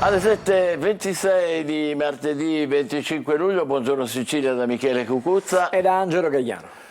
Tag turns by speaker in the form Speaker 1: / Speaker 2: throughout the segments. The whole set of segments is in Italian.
Speaker 1: Alle 7:26 di martedì 25 luglio, buongiorno Sicilia da Michele Cucuzza
Speaker 2: e da Angelo Gagliano.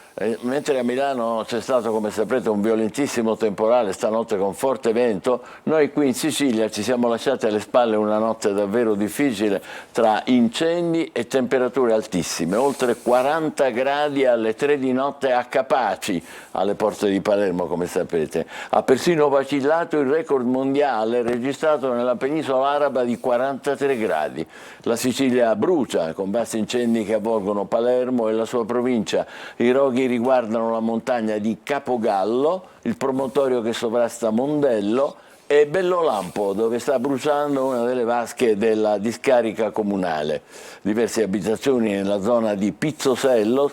Speaker 1: Mentre a Milano c'è stato, come saprete, un violentissimo temporale stanotte con forte vento, noi qui in Sicilia ci siamo lasciati alle spalle una notte davvero difficile tra incendi e temperature altissime, oltre 40 gradi alle 3 di notte a Capaci, alle porte di Palermo, come sapete. Ha persino vacillato il record mondiale registrato nella penisola araba di 43 gradi. La Sicilia brucia con vasti incendi che avvolgono Palermo e la sua provincia. I roghi riguardano la montagna di Capogallo, il promontorio che sovrasta Mondello e Bellolampo, dove sta bruciando una delle vasche della discarica comunale. Diverse abitazioni nella zona di Pizzosella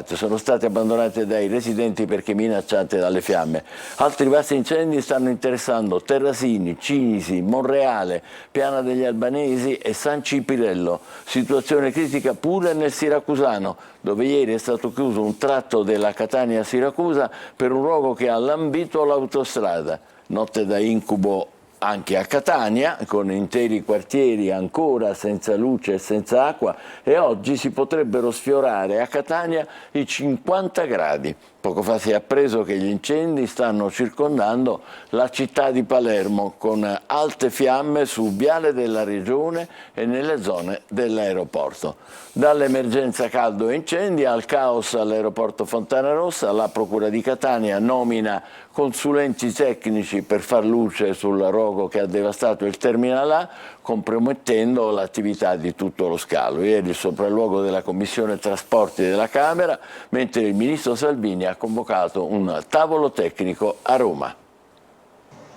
Speaker 1: sono state abbandonate dai residenti perché minacciate dalle fiamme. Altri vasti incendi stanno interessando Terrasini, Cinisi, Monreale, Piana degli Albanesi e San Cipirello. Situazione critica pure nel Siracusano, dove ieri è stato chiuso un tratto della Catania-Siracusa per un rogo che ha lambito l'autostrada. Notte da incubo anche a Catania, con interi quartieri ancora senza luce e senza acqua, e oggi si potrebbero sfiorare a Catania i 50 gradi. Poco fa si è appreso che gli incendi stanno circondando la città di Palermo, con alte fiamme su Viale della Regione e nelle zone dell'aeroporto. Dall'emergenza caldo e incendi al caos all'aeroporto Fontanarossa, la Procura di Catania nomina consulenti tecnici per far luce sul rogo che ha devastato il Terminal A, compromettendo l'attività di tutto lo scalo. Ieri il sopralluogo della Commissione Trasporti della Camera, mentre il ministro Salvini ha convocato un tavolo tecnico a Roma.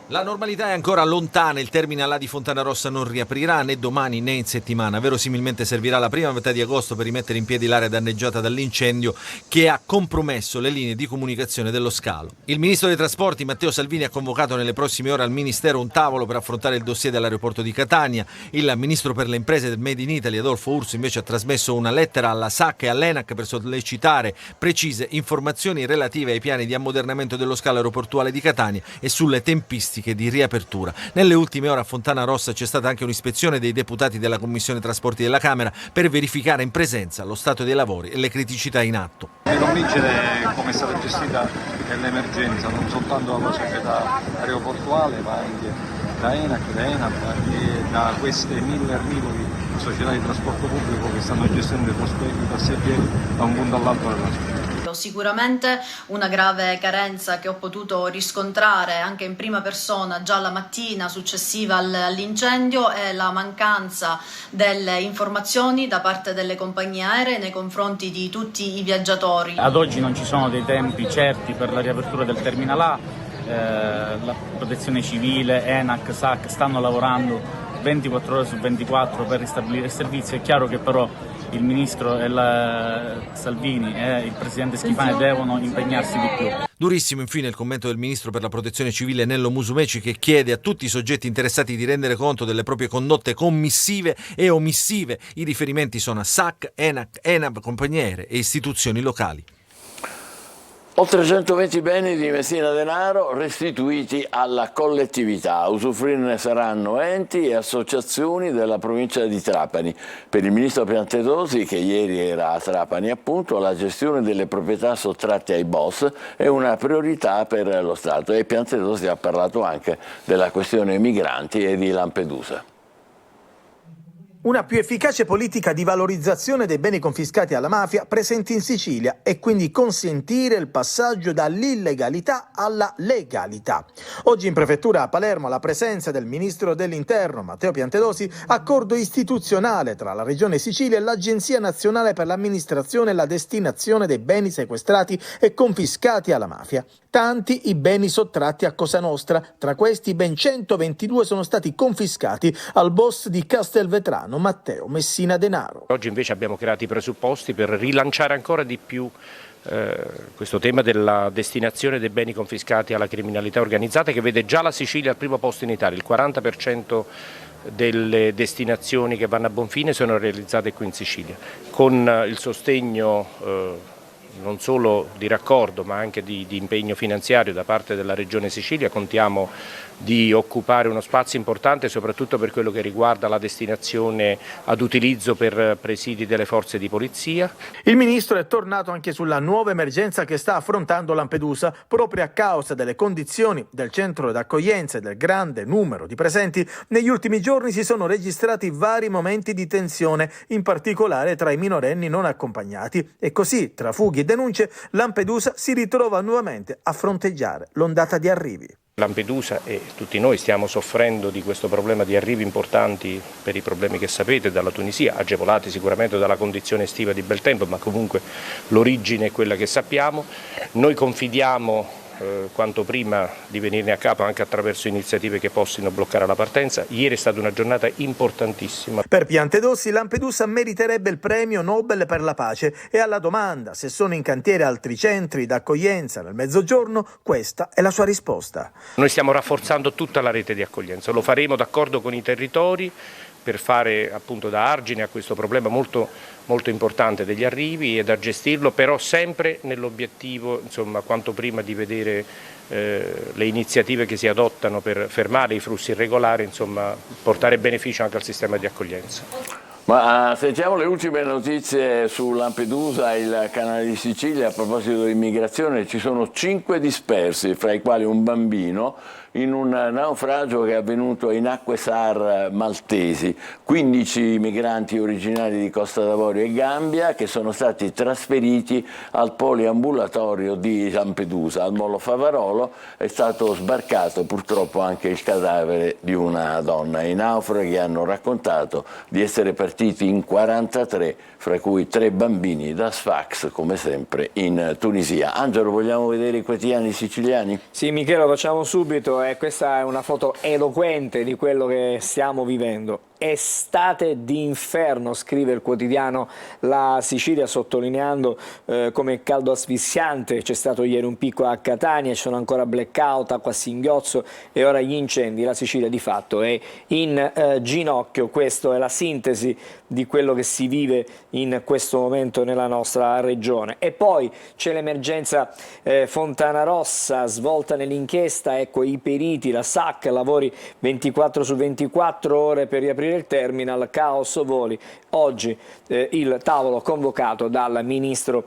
Speaker 3: La normalità è ancora lontana, il Terminal A di Fontanarossa non riaprirà né domani né in settimana. Verosimilmente servirà la prima metà di agosto per rimettere in piedi l'area danneggiata dall'incendio che ha compromesso le linee di comunicazione dello scalo. Il ministro dei trasporti Matteo Salvini ha convocato nelle prossime ore al Ministero un tavolo per affrontare il dossier dell'aeroporto di Catania. Il ministro per le imprese del Made in Italy Adolfo Urso invece ha trasmesso una lettera alla SAC e all'ENAC per sollecitare precise informazioni relative ai piani di ammodernamento dello scalo aeroportuale di Catania e sulle tempistiche di riapertura. Nelle ultime ore a Fontanarossa c'è stata anche un'ispezione dei deputati della Commissione Trasporti della Camera per verificare in presenza lo stato dei lavori e le criticità in atto.
Speaker 4: Mi convincere come è stata gestita l'emergenza non soltanto dalla società aeroportuale ma anche da ENAC, da ENAP e da queste 1000 rivoli società di trasporto pubblico che stanno gestendo i passeggeri da un punto all'altro della città.
Speaker 5: Sicuramente una grave carenza che ho potuto riscontrare anche in prima persona già la mattina successiva all'incendio è la mancanza delle informazioni da parte delle compagnie aeree nei confronti di tutti i viaggiatori.
Speaker 6: Ad oggi non ci sono dei tempi certi per la riapertura del Terminal A, la Protezione Civile, ENAC, SAC stanno lavorando 24 ore su 24 per ristabilire il servizio. È chiaro che però il ministro Salvini e il presidente Schifani devono impegnarsi di più.
Speaker 3: Durissimo infine il commento del ministro per la protezione civile Nello Musumeci, che chiede a tutti i soggetti interessati di rendere conto delle proprie condotte commissive e omissive. I riferimenti sono a SAC, ENAC, ENAB, compagnie aeree e istituzioni locali.
Speaker 1: Oltre 120 beni di Messina Denaro restituiti alla collettività. A usufruirne saranno enti e associazioni della provincia di Trapani. Per il ministro Piantedosi, che ieri era a Trapani appunto, la gestione delle proprietà sottratte ai boss è una priorità per lo Stato, e Piantedosi ha parlato anche della questione migranti e di Lampedusa.
Speaker 7: Una più efficace politica di valorizzazione dei beni confiscati alla mafia presenti in Sicilia e quindi consentire il passaggio dall'illegalità alla legalità. Oggi in prefettura a Palermo, alla presenza del ministro dell'Interno Matteo Piantedosi, accordo istituzionale tra la Regione Sicilia e l'Agenzia Nazionale per l'Amministrazione e la Destinazione dei Beni Sequestrati e Confiscati alla Mafia. Tanti i beni sottratti a Cosa Nostra, tra questi ben 122 sono stati confiscati al boss di Castelvetrano Matteo Messina Denaro.
Speaker 8: Oggi invece abbiamo creato i presupposti per rilanciare ancora di più questo tema della destinazione dei beni confiscati alla criminalità organizzata, che vede già la Sicilia al primo posto in Italia. Il 40% delle destinazioni che vanno a buon fine sono realizzate qui in Sicilia, con il sostegno non solo di raccordo ma anche di impegno finanziario da parte della Regione Sicilia. Contiamo di occupare uno spazio importante soprattutto per quello che riguarda la destinazione ad utilizzo per presidi delle forze di polizia.
Speaker 7: Il ministro è tornato anche sulla nuova emergenza che sta affrontando Lampedusa proprio a causa delle condizioni del centro d'accoglienza e del grande numero di presenti. Negli ultimi giorni si sono registrati vari momenti di tensione, in particolare tra i minorenni non accompagnati, e così, tra fughe e denunce, Lampedusa si ritrova nuovamente a fronteggiare l'ondata di arrivi.
Speaker 8: Lampedusa e tutti noi stiamo soffrendo di questo problema di arrivi importanti per i problemi che sapete dalla Tunisia, agevolati sicuramente dalla condizione estiva di bel tempo, ma comunque l'origine è quella che sappiamo. Noi confidiamo quanto prima di venirne a capo anche attraverso iniziative che possano bloccare la partenza. Ieri è stata una giornata importantissima.
Speaker 7: Per Piantedosi Lampedusa meriterebbe il premio Nobel per la pace e alla domanda se sono in cantiere altri centri d'accoglienza nel Mezzogiorno, questa è la sua risposta.
Speaker 8: Noi stiamo rafforzando tutta la rete di accoglienza, lo faremo d'accordo con i territori per fare appunto da argine a questo problema molto importante degli arrivi e da gestirlo, però sempre nell'obiettivo, insomma, quanto prima di vedere le iniziative che si adottano per fermare i flussi irregolari, insomma, portare beneficio anche al sistema di accoglienza.
Speaker 1: Ma sentiamo le ultime notizie su Lampedusa, il canale di Sicilia. A proposito di immigrazione, ci sono 5 dispersi, fra i quali un bambino, in un naufragio che è avvenuto in acque SAR maltesi. 15 migranti originari di Costa d'Avorio e Gambia che sono stati trasferiti al poliambulatorio di Lampedusa. Al Molo Favarolo è stato sbarcato purtroppo anche il cadavere di una donna. I naufraghi hanno raccontato di essere partiti in 43, fra cui 3 bambini da Sfax, come sempre in Tunisia. Angelo, vogliamo vedere i quotidiani siciliani?
Speaker 2: Sì, Michele, lo facciamo subito. Questa è una foto eloquente di quello che stiamo vivendo. Estate d'inferno, scrive il quotidiano La Sicilia, sottolineando come caldo asfissiante. C'è stato ieri un picco a Catania, ci sono ancora blackout, acqua a singhiozzo e ora gli incendi. La Sicilia di fatto è in ginocchio. Questa è la sintesi di quello che si vive in questo momento nella nostra regione. E poi c'è l'emergenza Fontanarossa, svolta nell'inchiesta, ecco i periti, la SAC, lavori 24 su 24 ore per riaprire il terminal, caos voli. Oggi il tavolo convocato dal ministro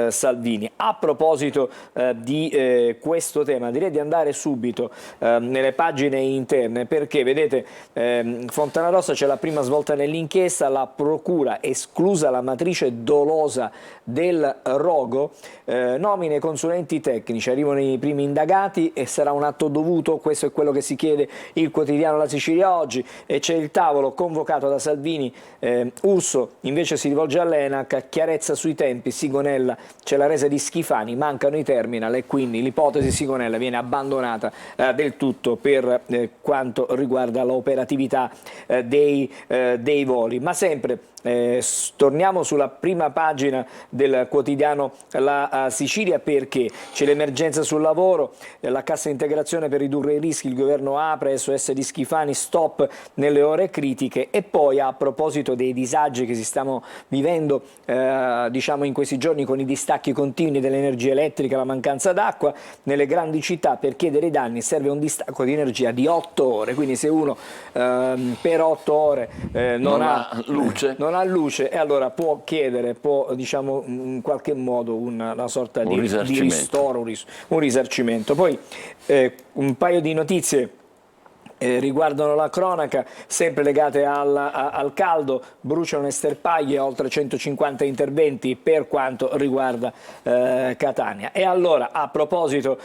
Speaker 2: Salvini. A proposito di questo tema, direi di andare subito nelle pagine interne, perché vedete Fontanarossa c'è la prima svolta nell'inchiesta, la procura esclusa la matrice dolosa del rogo, nomine consulenti tecnici, arrivano i primi indagati e sarà un atto dovuto, questo è quello che si chiede il quotidiano La Sicilia oggi, e c'è il tavolo convocato da Salvini. Urso invece si rivolge all'ENAC, chiarezza sui tempi, Sigonella, c'è la resa di Schifani, mancano i terminal e quindi l'ipotesi Sigonella viene abbandonata del tutto per quanto riguarda l'operatività dei voli. Ma sempre torniamo sulla prima pagina del quotidiano La Sicilia, perché c'è l'emergenza sul lavoro, la cassa integrazione per ridurre i rischi, il governo apre, SOS di Schifani, stop nelle ore critiche. E poi, a proposito dei disagi che si stanno vivendo diciamo in questi giorni con i distacchi continui dell'energia elettrica, la mancanza d'acqua nelle grandi città, per chiedere i danni serve un distacco di energia di 8 ore, quindi se uno per 8 ore non ha luce, e allora può chiedere, può diciamo in qualche modo una sorta di ristoro, un risarcimento. Poi un paio di notizie riguardano la cronaca, sempre legate al caldo. Bruciano le sterpaglie, oltre 150 interventi per quanto riguarda Catania. E allora, a proposito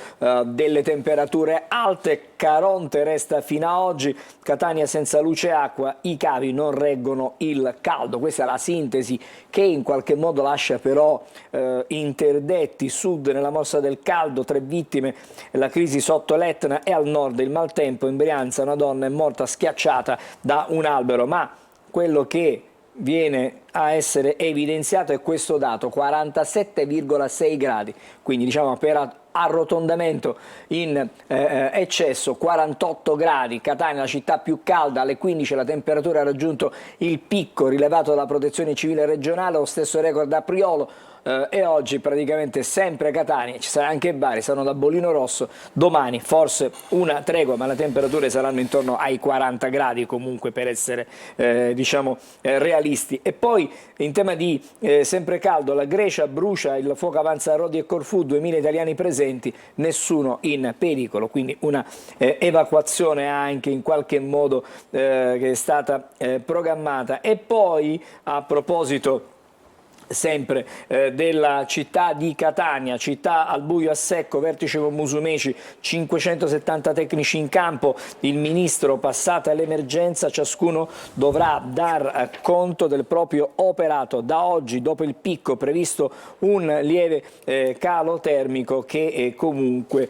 Speaker 2: delle temperature alte, Caronte resta fino a oggi, Catania senza luce e acqua, i cavi non reggono il caldo. Questa è la sintesi che in qualche modo lascia però interdetti. Sud nella morsa del caldo, 3 vittime, la crisi sotto l'Etna, e al nord il maltempo. In Brianza una donna è morta schiacciata da un albero. Ma quello che viene a essere evidenziato è questo dato: 47,6 gradi, quindi diciamo per arrotondamento in eccesso, 48 gradi, Catania la città più calda, alle 15 la temperatura ha raggiunto il picco rilevato dalla Protezione Civile regionale, lo stesso record a Priolo. E oggi praticamente sempre Catania, ci sarà anche Bari, saranno da bollino rosso, domani forse una tregua, ma le temperature saranno intorno ai 40 gradi comunque, per essere diciamo realisti. E poi in tema di sempre caldo, la Grecia brucia, il fuoco avanza a Rodi e Corfù, 2000 italiani presenti, nessuno in pericolo, quindi una evacuazione anche in qualche modo che è stata programmata. E poi a proposito sempre della città di Catania, città al buio a secco, vertice con Musumeci, 570 tecnici in campo, il ministro passata l'emergenza, ciascuno dovrà dar conto del proprio operato. Da oggi, dopo il picco, previsto un lieve calo termico che comunque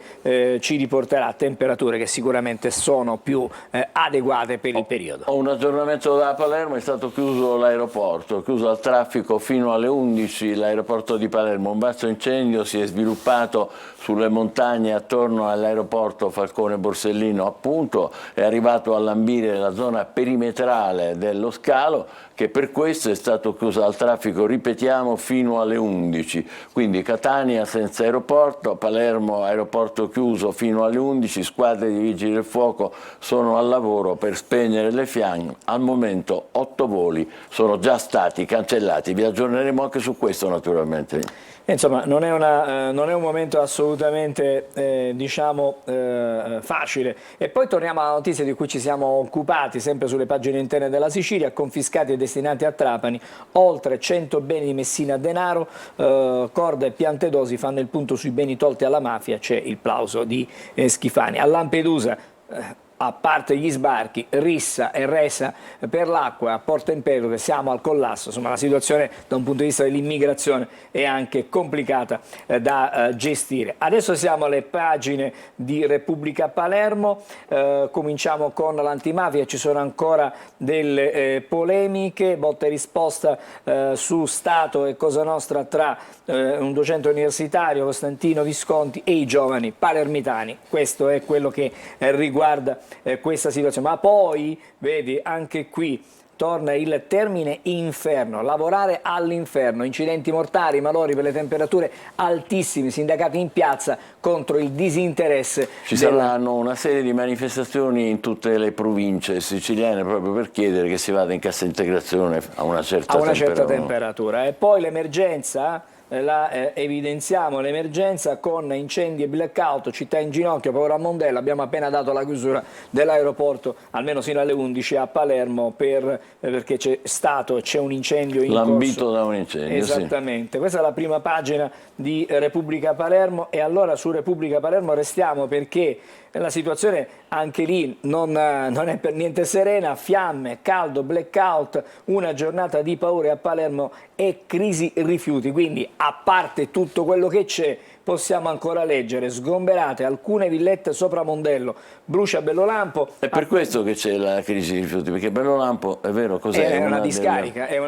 Speaker 2: ci riporterà a temperature che sicuramente sono più adeguate per il periodo.
Speaker 1: Ho un aggiornamento da Palermo, è stato chiuso l'aeroporto, chiuso al traffico fino alle 11 l'aeroporto di Palermo. Un vasto incendio si è sviluppato sulle montagne attorno all'aeroporto Falcone Borsellino, appunto, è arrivato a lambire la zona perimetrale dello scalo, che per questo è stato chiuso al traffico, ripetiamo, fino alle 11. Quindi Catania senza aeroporto, Palermo aeroporto chiuso fino alle 11, squadre di vigili del fuoco sono al lavoro per spegnere le fiamme. Al momento 8 voli sono già stati cancellati, vi aggiorneremo anche su questo naturalmente.
Speaker 2: Insomma, non è un momento assolutamente diciamo, facile. E poi torniamo alla notizia di cui ci siamo occupati, sempre sulle pagine interne della Sicilia: confiscati e destinati a Trapani oltre 100 beni di Messina Denaro, Corda e Piantedosi fanno il punto sui beni tolti alla mafia, c'è il plauso di Schifani. A Lampedusa, a parte gli sbarchi, rissa e resa per l'acqua, a Porto Empedocle siamo al collasso. Insomma, la situazione da un punto di vista dell'immigrazione è anche complicata da gestire. Adesso siamo alle pagine di Repubblica Palermo, cominciamo con l'antimafia, ci sono ancora delle polemiche, botta e risposta su Stato e Cosa Nostra tra un docente universitario, Costantino Visconti, e i giovani palermitani. Questo è quello che riguarda questa situazione. Ma poi, vedi, anche qui torna il termine inferno, lavorare all'inferno, incidenti mortali, malori per le temperature altissime, sindacati in piazza contro il disinteresse.
Speaker 1: Ci saranno una serie di manifestazioni in tutte le province siciliane proprio per chiedere che si vada in cassa integrazione a una certa
Speaker 2: temperatura. E poi l'emergenza, la evidenziamo, l'emergenza con incendi e blackout, città in ginocchio, paura a Mondello. Abbiamo appena dato la chiusura dell'aeroporto almeno sino alle 11 a Palermo perché c'è un incendio in
Speaker 1: lambito
Speaker 2: corso.
Speaker 1: Da un incendio.
Speaker 2: Esattamente, sì. Questa è la prima pagina di Repubblica Palermo, e allora su Repubblica Palermo restiamo perché la situazione anche lì non è per niente serena, fiamme, caldo, blackout, una giornata di paure a Palermo e crisi rifiuti. Quindi, a parte tutto quello che c'è, possiamo ancora leggere: sgomberate alcune villette sopra Mondello, brucia Bellolampo.
Speaker 1: È per questo che c'è la crisi di rifiuti, perché Bellolampo, è vero, cos'è?
Speaker 2: È una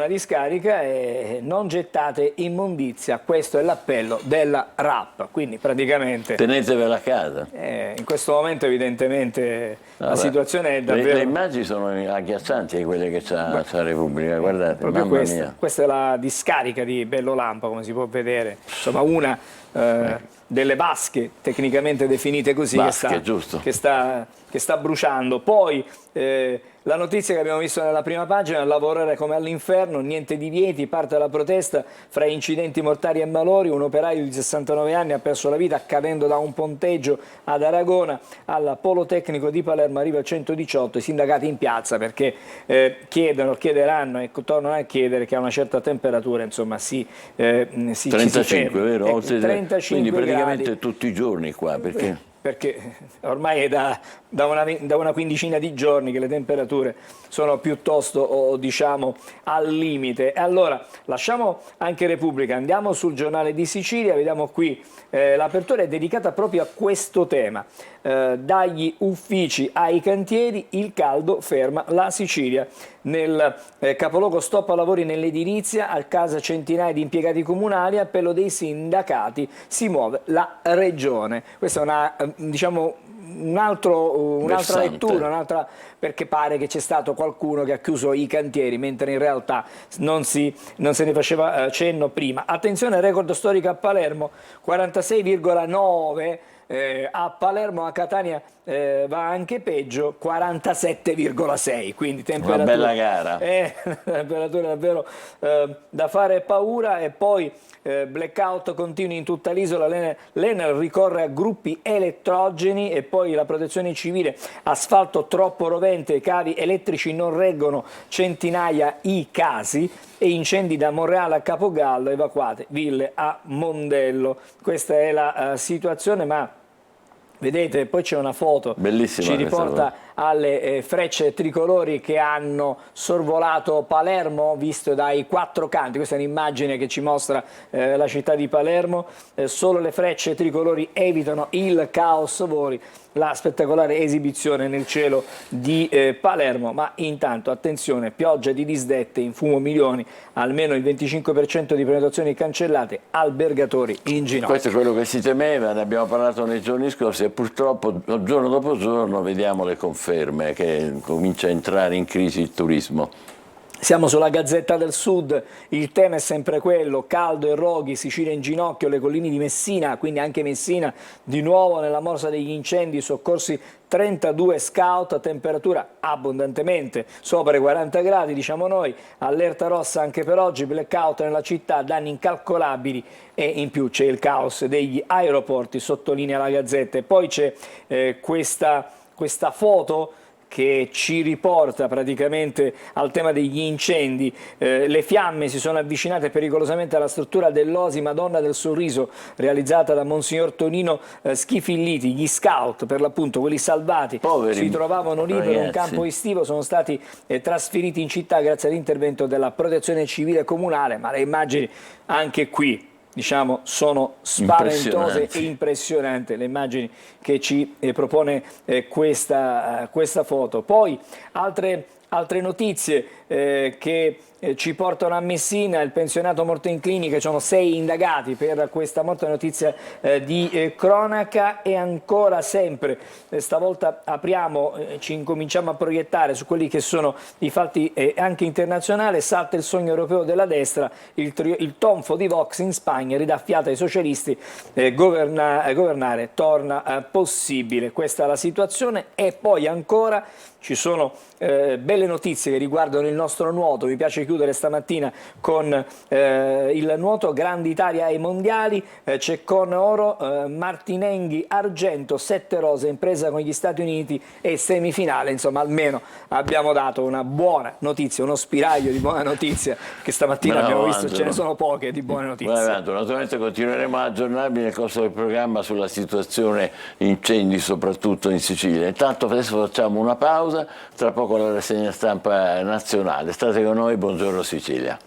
Speaker 2: discarica e non gettate immondizia, questo è l'appello della RAP, quindi praticamente
Speaker 1: tenetevela a casa.
Speaker 2: In questo momento evidentemente la situazione è davvero...
Speaker 1: Le immagini sono agghiaccianti quelle che c'ha la Repubblica, guardate,
Speaker 2: proprio
Speaker 1: mamma mia.
Speaker 2: Questa è la discarica di Bellolampo, come si può vedere, insomma una delle vasche tecnicamente definite così, che sta bruciando. Poi la notizia che abbiamo visto nella prima pagina: lavorare come all'inferno, niente divieti, parte la protesta fra incidenti mortali e malori. Un operaio di 69 anni ha perso la vita cadendo da un ponteggio ad Aragona. Al Polo Tecnico di Palermo arriva il 118, i sindacati in piazza perché chiederanno e tornano a chiedere che a una certa temperatura, insomma,
Speaker 1: 35, vero?
Speaker 2: Ecco, 35
Speaker 1: quindi praticamente
Speaker 2: gradi.
Speaker 1: tutti i giorni qua, perché
Speaker 2: perché ormai è da una quindicina di giorni che le temperature sono piuttosto, diciamo, al limite. Allora, lasciamo anche Repubblica, andiamo sul Giornale di Sicilia, vediamo qui, l'apertura è dedicata proprio a questo tema. Dagli uffici ai cantieri, il caldo ferma la Sicilia. Nel capoluogo stop a lavori nell'edilizia, a casa centinaia di impiegati comunali, appello dei sindacati, si muove la regione. Questa è una, diciamo, un'altra lettura, perché pare che c'è stato qualcuno che ha chiuso i cantieri, mentre in realtà non se ne faceva cenno prima. Attenzione, record storico a Palermo, 46,9. A Palermo, a Catania va anche peggio, 47,6, quindi temperatura,
Speaker 1: una bella gara,
Speaker 2: temperatura davvero da fare paura. E poi blackout continui in tutta l'isola, l'Enel ricorre a gruppi elettrogeni. E poi la protezione civile, asfalto troppo rovente, i cavi elettrici non reggono, centinaia i casi. E incendi da Monreale a Capogallo, evacuate ville a Mondello. Questa è la situazione, ma vedete, poi c'è una foto,
Speaker 1: bellissima,
Speaker 2: ci riporta alle frecce tricolori che hanno sorvolato Palermo, visto dai quattro canti. Questa è un'immagine che ci mostra la città di Palermo. Solo le frecce tricolori evitano il caos voli, la spettacolare esibizione nel cielo di Palermo. Ma intanto, attenzione, pioggia di disdette, in fumo milioni, almeno il 25% di prenotazioni cancellate, albergatori in ginocchio.
Speaker 1: Questo è quello che si temeva, ne abbiamo parlato nei giorni scorsi, e purtroppo giorno dopo giorno vediamo le conferme che comincia a entrare in crisi il turismo.
Speaker 2: Siamo sulla Gazzetta del Sud, il tema è sempre quello, caldo e roghi, Sicilia in ginocchio, le colline di Messina, quindi anche Messina di nuovo nella morsa degli incendi, soccorsi 32 scout, temperatura abbondantemente sopra i 40 gradi, diciamo noi, allerta rossa anche per oggi, blackout nella città, danni incalcolabili, e in più c'è il caos degli aeroporti, sottolinea la Gazzetta. E poi c'è questa foto che ci riporta praticamente al tema degli incendi. Le fiamme si sono avvicinate pericolosamente alla struttura dell'Osi Madonna del Sorriso, realizzata da Monsignor Tonino Schifilliti. Gli scout, per l'appunto quelli salvati, si trovavano lì per un campo estivo, sono stati trasferiti in città grazie all'intervento della protezione civile comunale, ma le immagini anche qui, diciamo, sono spaventose e impressionanti le immagini che ci propone questa foto. Poi altre notizie che ci portano a Messina, il pensionato morto in clinica, ci sono 6 indagati per questa morte, notizia di cronaca. E ancora sempre, stavolta apriamo, ci incominciamo a proiettare su quelli che sono i fatti anche internazionali. Salta il sogno europeo della destra, il tonfo di Vox in Spagna ridà fiato ai socialisti, governare torna possibile. Questa è la situazione. E poi ancora ci sono belle notizie che riguardano il nostro nuoto. Mi piace chiudere stamattina con il nuoto, Grande Italia ai mondiali, Ceccone oro, Martinenghi argento, 7 rose, impresa con gli Stati Uniti e semifinale. Insomma, almeno abbiamo dato una buona notizia, uno spiraglio di buona notizia, che stamattina abbiamo visto, ce ne sono poche di buone notizie.
Speaker 1: Naturalmente continueremo a aggiornarvi nel corso del programma sulla situazione incendi, soprattutto in Sicilia. Intanto adesso facciamo una pausa, tra poco la rassegna stampa nazionale. State con noi, buongiorno Sicilia.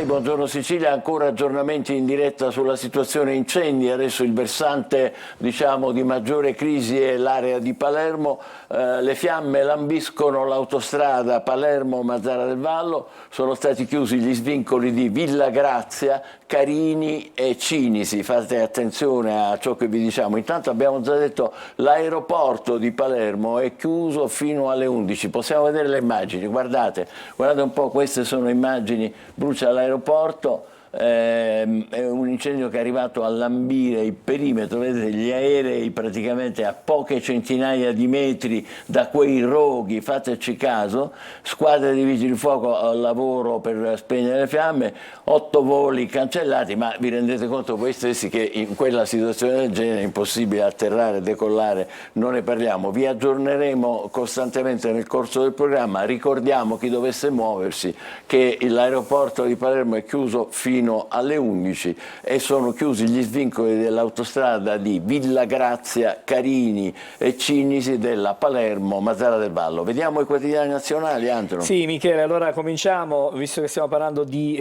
Speaker 1: Buongiorno Sicilia, ancora aggiornamenti in diretta sulla situazione incendi. Adesso il versante, diciamo, di maggiore crisi è l'area di Palermo. Le fiamme lambiscono l'autostrada Palermo-Mazara del Vallo, sono stati chiusi gli svincoli di Villa Grazia, Carini e Cinisi. Fate attenzione a ciò che vi diciamo. Intanto abbiamo già detto, l'aeroporto di Palermo è chiuso fino alle 11. Possiamo vedere le immagini, guardate un po', queste sono immagini, brucia l'aeroporto. è un incendio che è arrivato a lambire il perimetro, vedete gli aerei praticamente a poche centinaia di metri da quei roghi, fateci caso, squadre di vigili del fuoco al lavoro per spegnere le fiamme, 8 voli cancellati, ma vi rendete conto voi stessi che in quella situazione del genere è impossibile atterrare, decollare, non ne parliamo, vi aggiorneremo costantemente nel corso del programma. Ricordiamo chi dovesse muoversi che l'aeroporto di Palermo è chiuso fino alle 11 e sono chiusi gli svincoli dell'autostrada di Villa Grazia, Carini e Cinisi della Palermo-Mazara del Vallo. Vediamo i quotidiani nazionali, Angelo.
Speaker 2: Sì, Michele, allora cominciamo, visto che stiamo parlando di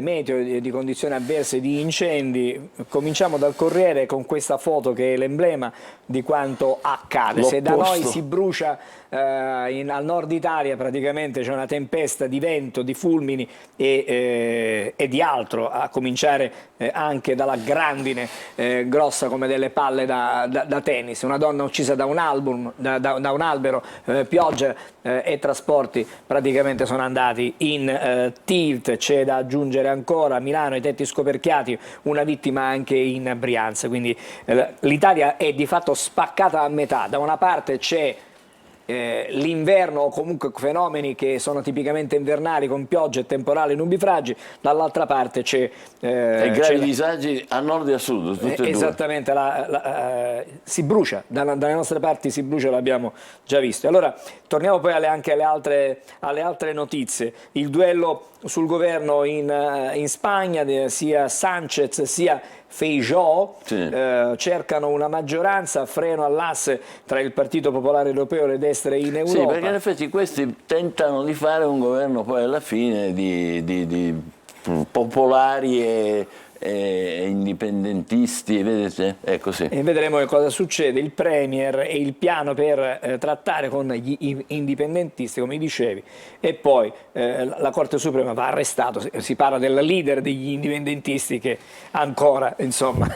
Speaker 2: meteo, di condizioni avverse, di incendi, cominciamo dal Corriere con questa foto che è l'emblema di quanto accade. Se da noi si brucia al nord Italia praticamente c'è una tempesta di vento, di fulmini e di altro, a cominciare anche dalla grandine grossa come delle palle da tennis, una donna uccisa da un albero, pioggia e trasporti praticamente sono andati in tilt. C'è da aggiungere ancora a Milano i tetti scoperchiati, una vittima anche in Brianza, quindi l'Italia è di fatto spaccata a metà. Da una parte c'è l'inverno o comunque fenomeni che sono tipicamente invernali con piogge, temporali, nubifragi, dall'altra parte c'è
Speaker 1: gravi disagi a nord e a sud, tutte e
Speaker 2: esattamente, si brucia, dalle nostre parti si brucia, l'abbiamo già visto. Allora torniamo poi anche alle altre notizie. Il duello sul governo in Spagna, sia Sánchez sia Feijóo cercano una maggioranza, freno all'asse tra il Partito Popolare Europeo e le destre in Europa.
Speaker 1: Sì, perché in effetti questi tentano di fare un governo poi alla fine di popolari e indipendentisti, vedete? È così.
Speaker 2: E vedremo che cosa succede. Il Premier e il piano per trattare con gli indipendentisti, come dicevi, e poi la Corte Suprema va arrestato. Si parla del leader degli indipendentisti che ancora, insomma,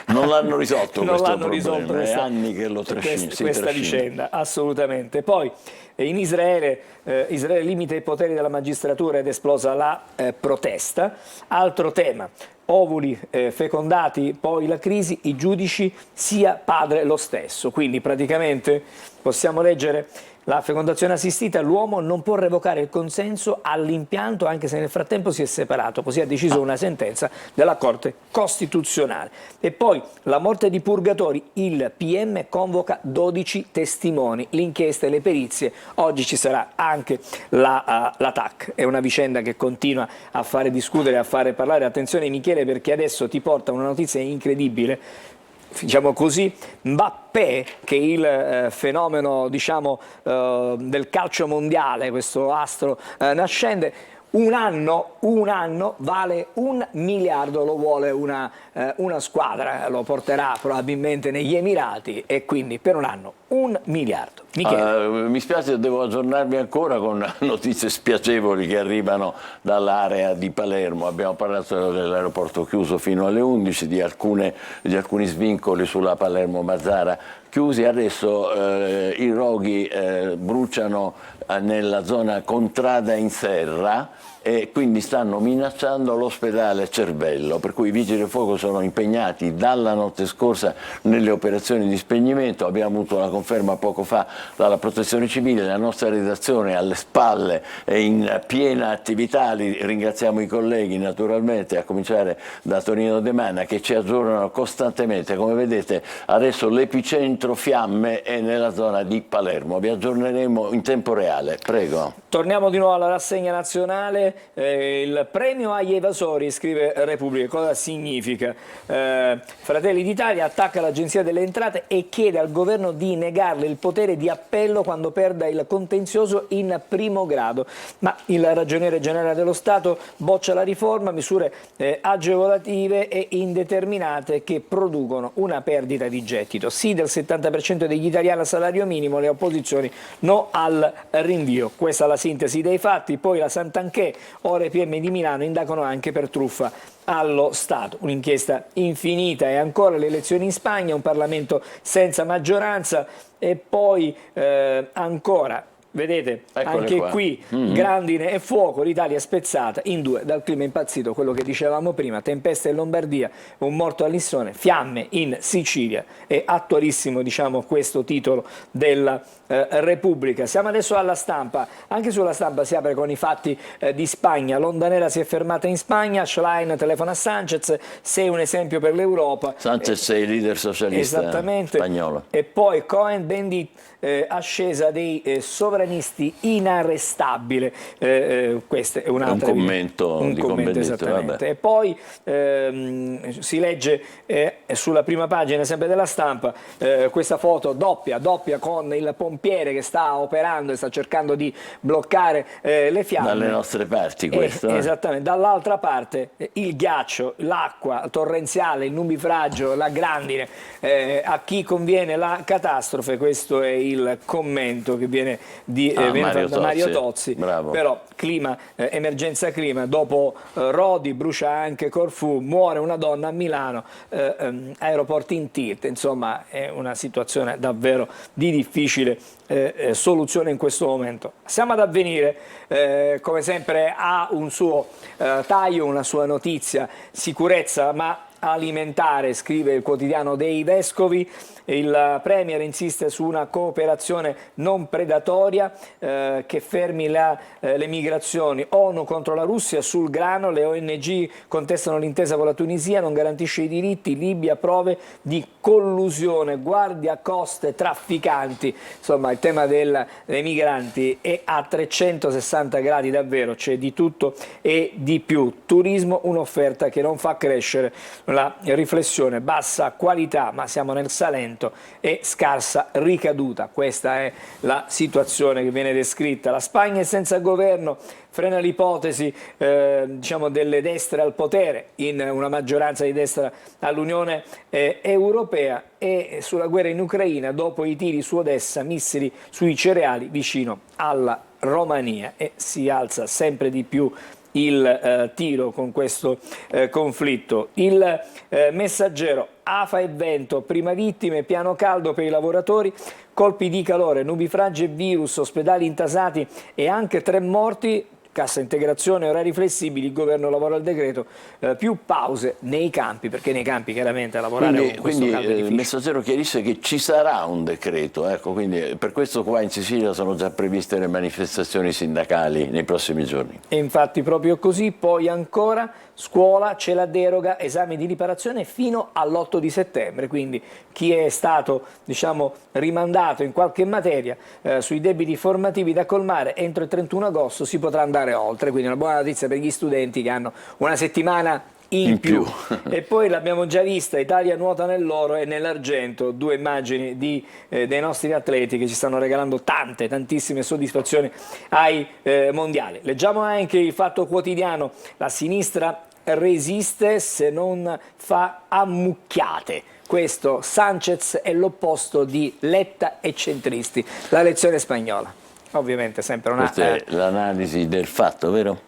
Speaker 1: non l'hanno risolto
Speaker 2: non
Speaker 1: questo
Speaker 2: l'hanno risolto
Speaker 1: problema, è anni che lo trascina.
Speaker 2: Questa vicenda, assolutamente. Poi in Israele limita i poteri della magistratura ed è esplosa la protesta. Altro tema, ovuli fecondati, poi la crisi, i giudici sia padre lo stesso. Quindi praticamente possiamo leggere: la fecondazione assistita, l'uomo non può revocare il consenso all'impianto anche se nel frattempo si è separato, così ha deciso una sentenza della Corte Costituzionale. E poi la morte di Purgatori, il PM convoca 12 testimoni, l'inchiesta e le perizie, oggi ci sarà anche la TAC. È una vicenda che continua a fare discutere, a fare parlare. Attenzione Michele, perché adesso ti porta una notizia incredibile. Diciamo così, Mbappé, che è il fenomeno del calcio mondiale, questo astro nascente, un anno vale 1 miliardo, lo vuole una squadra, lo porterà probabilmente negli Emirati e quindi per un anno 1 miliardo.
Speaker 1: Mi spiace, devo aggiornarmi ancora con notizie spiacevoli che arrivano dall'area di Palermo. Abbiamo parlato dell'aeroporto chiuso fino alle 11, di alcuni svincoli sulla Palermo-Mazara chiusi. Adesso i roghi bruciano nella zona Contrada in Serra e quindi stanno minacciando l'ospedale Cervello, per cui i vigili del fuoco sono impegnati dalla notte scorsa nelle operazioni di spegnimento. Abbiamo avuto la conferma poco fa dalla Protezione Civile, la nostra redazione alle spalle è in piena attività. Ringraziamo i colleghi naturalmente, a cominciare da Tonino De Mana, che ci aggiornano costantemente. Come vedete adesso l'epicentro fiamme è nella zona di Palermo, vi aggiorneremo in tempo reale. Prego.
Speaker 2: Torniamo di nuovo alla rassegna nazionale. Il premio agli evasori, scrive Repubblica. Cosa significa? Fratelli d'Italia attacca l'Agenzia delle Entrate e chiede al governo di negarle il potere di appello quando perda il contenzioso in primo grado. Ma il ragioniere generale dello Stato boccia la riforma, misure agevolative e indeterminate che producono una perdita di gettito. Sì del 70% degli italiani al salario minimo, le opposizioni no al rinvio. Questa è la sintesi dei fatti. Poi la Santanchè, ora i PM di Milano indagano anche per truffa allo Stato. Un'inchiesta infinita. E ancora le elezioni in Spagna, un Parlamento senza maggioranza e poi ancora Vedete,
Speaker 1: Eccole
Speaker 2: anche
Speaker 1: qua.
Speaker 2: qui grandine e fuoco, l'Italia è spezzata in due dal clima impazzito, quello che dicevamo prima, tempesta in Lombardia, un morto a Lissone, fiamme in Sicilia. È attualissimo, diciamo, questo titolo della Repubblica. Siamo adesso alla Stampa, anche sulla Stampa si apre con i fatti di Spagna, l'onda nera si è fermata in Spagna, Schlein telefona a Sanchez, sei un esempio per l'Europa.
Speaker 1: Sanchez è il leader socialista spagnolo.
Speaker 2: E poi Cohen-Bendit, ascesa dei sovranisti inarrestabile, questo è un'altra
Speaker 1: un commento di Cohen-Bendit,
Speaker 2: esattamente.
Speaker 1: vabbè.
Speaker 2: E poi si legge sulla prima pagina sempre della Stampa questa foto doppia con il pompiere che sta operando e sta cercando di bloccare le fiamme
Speaker 1: Dalle nostre parti questo.
Speaker 2: Esattamente, dall'altra parte il ghiaccio, l'acqua torrenziale, il nubifragio, la grandine, a chi conviene la catastrofe. Questo è il commento che viene da Mario Tozzi.
Speaker 1: Bravo.
Speaker 2: Però clima, emergenza clima, dopo Rodi brucia anche Corfù, muore una donna a Milano, aeroporti in tilt, insomma è una situazione davvero di difficile soluzione in questo momento. Siamo ad Avvenire, come sempre ha un suo taglio, una sua notizia, sicurezza ma alimentare, scrive il quotidiano dei Vescovi. Il Premier insiste su una cooperazione non predatoria che fermi le migrazioni. ONU contro la Russia sul grano, le ONG contestano l'intesa con la Tunisia, non garantisce i diritti, Libia prove di collusione, guardiacoste, trafficanti. Insomma, il tema dei migranti è a 360 gradi davvero, c'è di tutto e di più. Turismo, un'offerta che non fa crescere la riflessione, bassa qualità, ma siamo nel Salento, e scarsa ricaduta. Questa è la situazione che viene descritta. La Spagna è senza governo, frena l'ipotesi diciamo delle destre al potere in una maggioranza di destra all'Unione Europea, e sulla guerra in Ucraina dopo i tiri su Odessa, missili sui cereali vicino alla Romania, e si alza sempre di più il tiro con questo conflitto. Il Messaggero, afa e vento, prima vittime, piano caldo per i lavoratori, colpi di calore, nubifragi e virus, ospedali intasati e anche 3 morti. Cassa integrazione, orari flessibili, il governo lavora al decreto, più pause nei campi, perché nei campi chiaramente a lavorare con questo caldo è difficile.
Speaker 1: Il Messaggero chiarisce che ci sarà un decreto, ecco, quindi per questo qua in Sicilia sono già previste le manifestazioni sindacali nei prossimi giorni.
Speaker 2: E infatti proprio così. Poi ancora scuola, c'è la deroga, esami di riparazione fino all'8 di settembre, quindi chi è stato, diciamo, rimandato in qualche materia sui debiti formativi da colmare entro il 31 agosto si potrà andare oltre, quindi una buona notizia per gli studenti che hanno una settimana in più. E poi l'abbiamo già vista, Italia nuota nell'oro e nell'argento, 2 immagini dei nostri atleti che ci stanno regalando tantissime soddisfazioni ai mondiali. Leggiamo anche il Fatto Quotidiano, la sinistra resiste se non fa ammucchiate. Questo Sanchez è l'opposto di Letta e centristi, la lezione spagnola. Ovviamente sempre una...
Speaker 1: Questa è l'analisi del fatto, vero?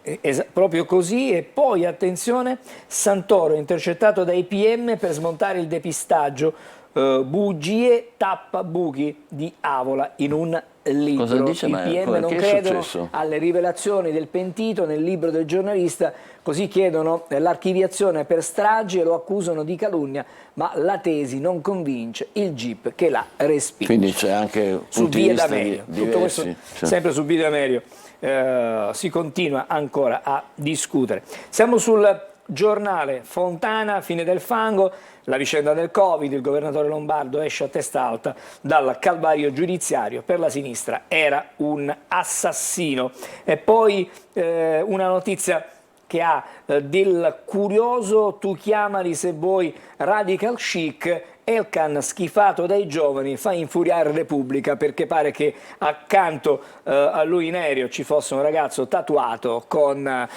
Speaker 2: Proprio così. E poi attenzione, Santoro intercettato dai PM per smontare il depistaggio, bugie tappabuchi di Avola in un libro.
Speaker 1: Cosa dice?
Speaker 2: I PM non credono alle rivelazioni del pentito nel libro del giornalista, così chiedono l'archiviazione per stragi e lo accusano di calunnia, ma la tesi non convince il GIP che l'ha respinto.
Speaker 1: Quindi c'è anche
Speaker 2: su Via D'Amelio, tutto questo sempre su Via D'Amelio si continua ancora a discutere. Siamo sul Giornale, Fontana, fine del fango, la vicenda del Covid, il governatore lombardo esce a testa alta dal calvario giudiziario, per la sinistra era un assassino. E poi una notizia che ha del curioso, tu chiamali se vuoi radical chic. Elkan, schifato dai giovani, fa infuriare Repubblica perché pare che accanto a lui in aereo ci fosse un ragazzo tatuato con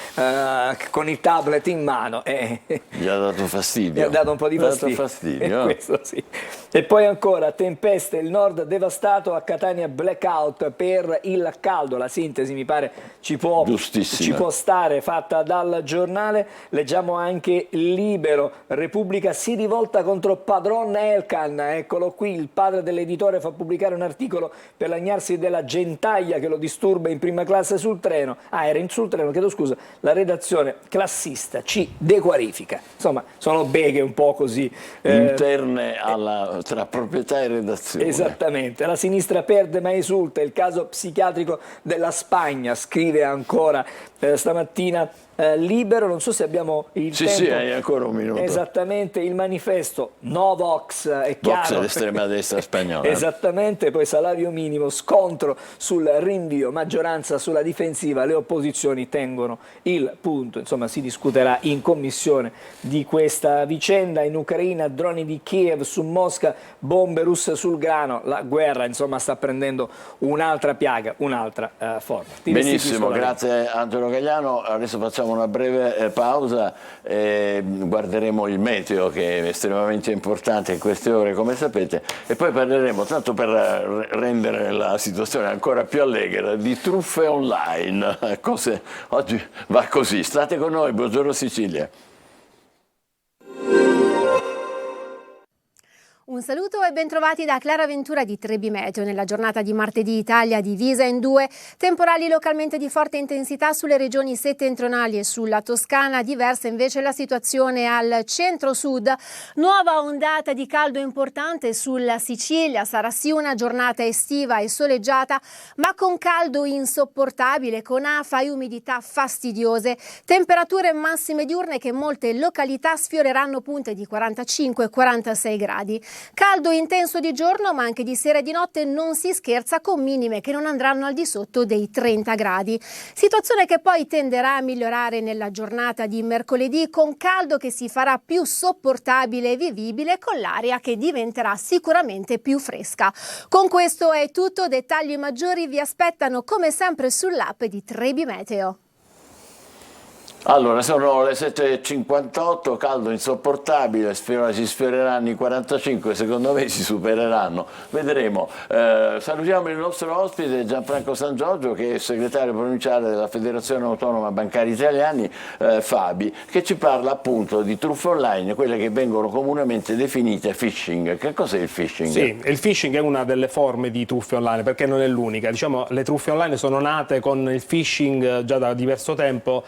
Speaker 2: il tablet in mano.
Speaker 1: Gli ha dato fastidio.
Speaker 2: Gli ha dato un po' di fastidio. Questo sì. E poi ancora, tempeste, il nord devastato, a Catania blackout per il caldo. La sintesi mi pare ci può stare, fatta dal Giornale. Leggiamo anche Libero, Repubblica si rivolta contro padron Elkan, eccolo qui, il padre dell'editore fa pubblicare un articolo per lagnarsi della gentaglia che lo disturba in prima classe sul treno. Ah, era sul treno, chiedo scusa. La redazione classista ci dequalifica. Insomma, sono beghe un po' così.
Speaker 1: Interne tra proprietà e redazione.
Speaker 2: Esattamente. La sinistra perde ma esulta. Il caso psichiatrico della Spagna, scrive ancora stamattina Libero. Non so se abbiamo il tempo.
Speaker 1: Sì, hai ancora un minuto.
Speaker 2: Esattamente, il manifesto no Vox, è chiaro.
Speaker 1: Vox è l'estrema destra spagnola.
Speaker 2: Esattamente, poi salario minimo, scontro sul rinvio, maggioranza sulla difensiva, le opposizioni tengono il punto, insomma si discuterà in commissione di questa vicenda. In Ucraina droni di Kiev su Mosca, bombe russe sul grano, la guerra insomma sta prendendo un'altra piaga, un'altra forma.
Speaker 1: Benissimo, grazie Angelo Gagliano. Adesso facciamo una breve pausa e guarderemo il meteo, che è estremamente importante in queste ore, come sapete, e poi parleremo, tanto per rendere la situazione ancora più allegra, di truffe online. Oggi va così. State con noi, buongiorno Sicilia.
Speaker 9: Un saluto e bentrovati da Clara Ventura di Trebi Meteo. Nella giornata di martedì Italia divisa in due, temporali localmente di forte intensità sulle regioni settentrionali e sulla Toscana, diversa invece la situazione al centro-sud. Nuova ondata di caldo importante sulla Sicilia, sarà sì una giornata estiva e soleggiata, ma con caldo insopportabile, con afa e umidità fastidiose, temperature massime diurne che in molte località sfioreranno punte di 45-46 gradi. Caldo intenso di giorno, ma anche di sera e di notte non si scherza, con minime che non andranno al di sotto dei 30 gradi. Situazione che poi tenderà a migliorare nella giornata di mercoledì, con caldo che si farà più sopportabile e vivibile, con l'aria che diventerà sicuramente più fresca. Con questo è tutto, dettagli maggiori vi aspettano come sempre sull'app di Trebi Meteo.
Speaker 1: Allora, sono le 7.58, caldo insopportabile, si sfioreranno i 45, secondo me si supereranno, vedremo. Salutiamo il nostro ospite Gianfranco San Giorgio, che è segretario provinciale della Federazione Autonoma Bancari Italiani, Fabi, che ci parla appunto di truffe online, quelle che vengono comunemente definite phishing. Che cos'è il phishing?
Speaker 10: Sì, il phishing è una delle forme di truffe online, perché non è l'unica. Diciamo, le truffe online sono nate con il phishing già da diverso tempo.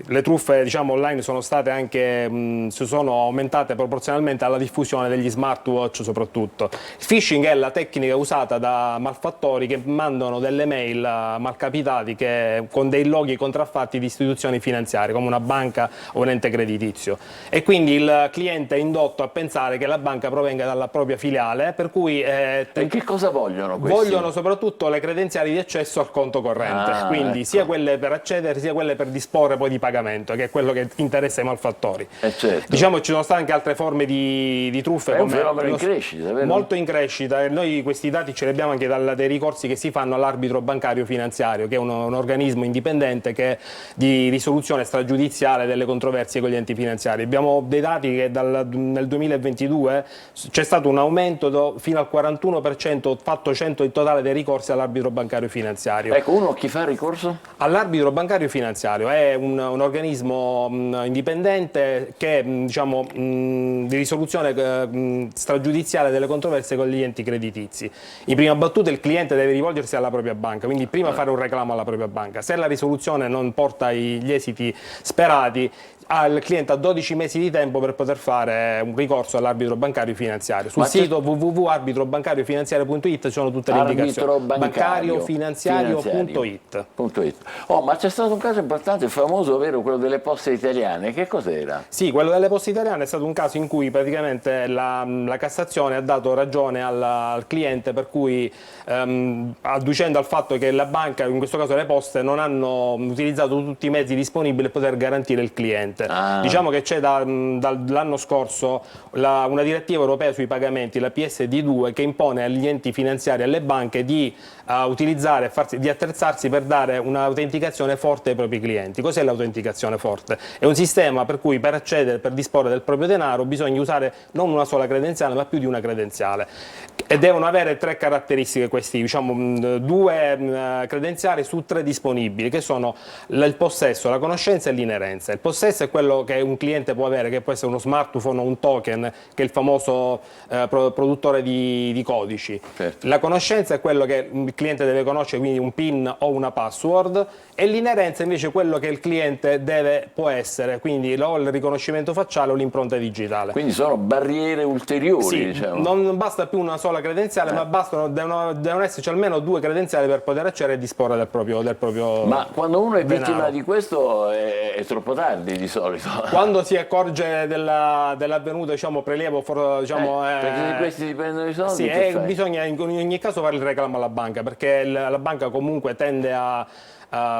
Speaker 10: Le truffe, diciamo, online sono state anche, si sono aumentate proporzionalmente alla diffusione degli smartwatch soprattutto. Il phishing è la tecnica usata da malfattori che mandano delle mail malcapitati con dei loghi contraffatti di istituzioni finanziarie come una banca o un ente creditizio, e quindi il cliente è indotto a pensare che la banca provenga dalla propria filiale, per cui
Speaker 1: e che cosa vogliono questi?
Speaker 10: Vogliono soprattutto le credenziali di accesso al conto corrente, quindi
Speaker 1: ecco,
Speaker 10: sia quelle per accedere sia quelle per disporre poi di pagamento, che è quello che interessa ai malfattori.
Speaker 1: Certo.
Speaker 10: Diciamo, ci sono state anche altre forme di truffe.
Speaker 1: È un fenomeno in crescita, vero?
Speaker 10: Molto in crescita, e noi questi dati ce li abbiamo anche dai ricorsi che si fanno all'arbitro bancario finanziario, che è un organismo indipendente che di risoluzione stragiudiziale delle controversie con gli enti finanziari. Abbiamo dei dati che nel 2022 c'è stato un aumento fino al 41%, fatto 100 in totale dei ricorsi all'arbitro bancario finanziario.
Speaker 1: Ecco, uno chi fa ricorso?
Speaker 10: All'arbitro bancario finanziario è un organismo indipendente che, diciamo, di risoluzione stragiudiziale delle controversie con gli enti creditizi. In prima battuta il cliente deve rivolgersi alla propria banca, quindi prima fare un reclamo alla propria banca. Se la risoluzione non porta gli esiti sperati, il cliente ha 12 mesi di tempo per poter fare un ricorso all'arbitro bancario finanziario. Sul sito www.arbitrobancariofinanziario.it ci sono tutte le indicazioni. Bancariofinanziario.it.
Speaker 1: Oh, ma c'è stato un caso importante, famoso, ovvero quello delle Poste Italiane. Che cos'era?
Speaker 10: Sì, quello delle Poste Italiane è stato un caso in cui praticamente la Cassazione ha dato ragione al cliente, per cui adducendo al fatto che la banca, in questo caso le Poste, non hanno utilizzato tutti i mezzi disponibili per poter garantire il cliente. Diciamo che c'è dall'anno scorso una direttiva europea sui pagamenti, la PSD2, che impone agli enti finanziari e alle banche di utilizzare, di attrezzarsi per dare un'autenticazione forte ai propri clienti. Cos'è l'autenticazione forte? È un sistema per cui per accedere, per disporre del proprio denaro, bisogna usare non una sola credenziale ma più di una credenziale, e devono avere tre caratteristiche questi, diciamo, 2 credenziali su 3 disponibili, che sono il possesso, la conoscenza e l'inerenza. Il possesso è quello che un cliente può avere, che può essere uno smartphone o un token, che è il famoso produttore di codici.
Speaker 1: Certo.
Speaker 10: La conoscenza è quello che il cliente deve conoscere, quindi un PIN o una password, e l'inerenza invece è quello che il cliente può essere, quindi o il riconoscimento facciale o l'impronta digitale.
Speaker 1: Quindi sono barriere ulteriori,
Speaker 10: Sì,
Speaker 1: diciamo.
Speaker 10: non basta più una sola credenziale, ma devono esserci almeno 2 credenziali per poter accedere e disporre del proprio
Speaker 1: Ma quando uno è vittima
Speaker 10: denaro.
Speaker 1: di questo è troppo tardi di solito.
Speaker 10: Quando si accorge dell'avvenuto, diciamo, prelievo,
Speaker 1: Perché se questi ti prendono i soldi,
Speaker 10: sì,
Speaker 1: che fai?
Speaker 10: bisogna in ogni caso fare il reclamo alla banca, perché la banca comunque tende a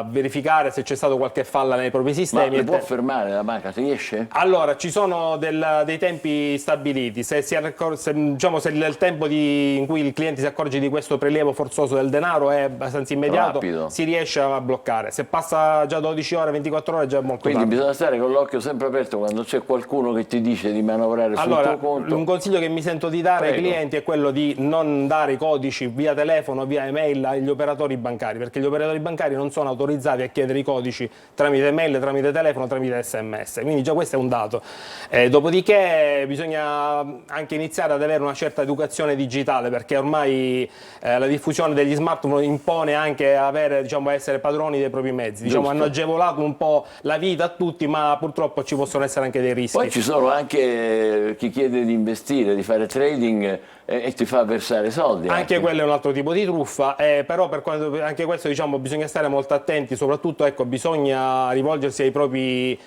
Speaker 10: verificare se c'è stato qualche falla nei propri
Speaker 1: Ma
Speaker 10: sistemi.
Speaker 1: li può fermare la banca? Si riesce?
Speaker 10: Allora, ci sono dei tempi stabiliti, se il tempo in cui il cliente si accorge di questo prelievo forzoso del denaro è abbastanza immediato,
Speaker 1: Rapido.
Speaker 10: si riesce a bloccare. Se passa già 12 ore, 24 ore, già è molto
Speaker 1: Quindi
Speaker 10: tardi.
Speaker 1: bisogna stare con l'occhio sempre aperto quando c'è qualcuno che ti dice di manovrare sul
Speaker 10: Allora,
Speaker 1: tuo conto.
Speaker 10: un consiglio che mi sento di dare ai
Speaker 1: Prego.
Speaker 10: clienti è quello di non dare i codici via telefono, via email agli operatori bancari, perché gli operatori bancari non sono autorizzati a chiedere i codici tramite email, tramite telefono, tramite SMS, quindi già questo è un dato. Dopodiché bisogna anche iniziare ad avere una certa educazione digitale, perché ormai la diffusione degli smartphone impone anche essere padroni dei propri mezzi. Hanno agevolato un po' la vita a tutti, ma purtroppo ci possono essere anche dei rischi.
Speaker 1: Poi ci sono anche chi chiede di investire, di fare trading e ti fa versare soldi.
Speaker 10: Anche quello è un altro tipo di truffa, però anche questo bisogna stare molto attenti, soprattutto bisogna rivolgersi ai propri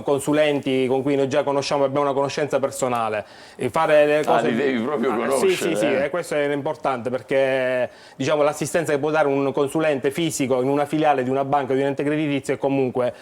Speaker 10: consulenti con cui noi già conosciamo, abbiamo una conoscenza personale, e fare le cose.
Speaker 1: Li devi proprio conoscere.
Speaker 10: Sì, e questo è importante, perché l'assistenza che può dare un consulente fisico in una filiale di una banca, di un ente creditizio, è comunque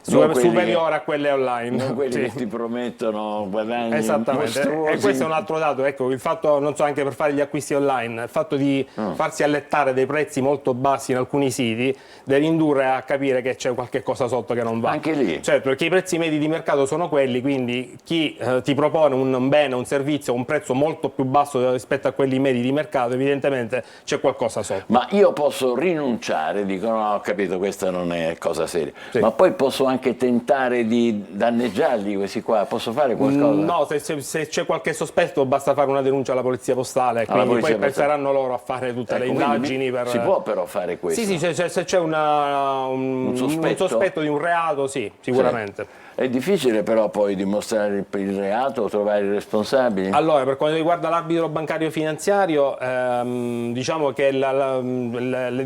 Speaker 10: superiore a quelle online.
Speaker 1: Non quelli
Speaker 10: Sì.
Speaker 1: che ti promettono guadagni
Speaker 10: Esattamente,
Speaker 1: mostruosi.
Speaker 10: e questo è un altro dato, il fatto, non so, anche per fare gli acquisti online, il fatto di farsi allettare dei prezzi molto bassi in alcuni siti deve indurre a capire che c'è qualche cosa sotto che non va.
Speaker 1: Anche lì.
Speaker 10: Certo, perché i prezzi medi di mercato sono quelli, quindi chi ti propone un bene, un servizio a un prezzo molto più basso rispetto a quelli medi di mercato, evidentemente c'è qualcosa sotto.
Speaker 1: Ma io posso rinunciare, dico no, ho capito, questa non è cosa seria,
Speaker 10: Sì.
Speaker 1: ma poi posso anche tentare di danneggiarli questi qua, posso fare qualcosa?
Speaker 10: No, se c'è qualche sospetto basta fare una denuncia alla polizia postale, quindi
Speaker 1: polizia
Speaker 10: poi
Speaker 1: postale.
Speaker 10: penseranno loro a fare tutte le
Speaker 1: Ecco,
Speaker 10: indagini.
Speaker 1: si può però fare questo?
Speaker 10: Sì, se c'è un sospetto di un reato, sì, sicuramente.
Speaker 1: Sì. È difficile però poi dimostrare il reato o trovare i responsabili?
Speaker 10: Allora, per quanto riguarda l'arbitro bancario finanziario, diciamo che le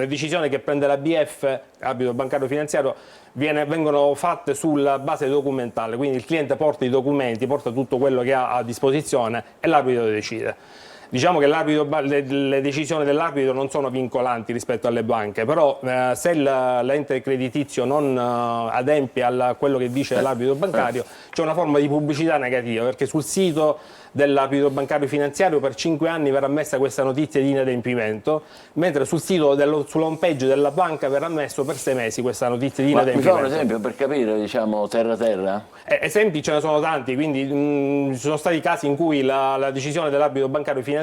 Speaker 10: decisioni che prende la BF, arbitro bancario finanziario, vengono fatte sulla base documentale, quindi il cliente porta i documenti, porta tutto quello che ha a disposizione e l'arbitro decide. Diciamo che le decisioni dell'arbitro non sono vincolanti rispetto alle banche, però se l'ente creditizio non adempie a quello che dice l'arbitro bancario, c'è una forma di pubblicità negativa, perché sul sito dell'arbitro bancario finanziario per 5 anni verrà messa questa notizia di inadempimento, mentre sul sito sulla home page della banca verrà messo per 6 mesi questa notizia di
Speaker 1: Ma
Speaker 10: inadempimento.
Speaker 1: mi fa un esempio per capire, diciamo, terra?
Speaker 10: Esempi ce ne sono tanti, quindi ci sono stati casi in cui la decisione dell'arbitro bancario finanziario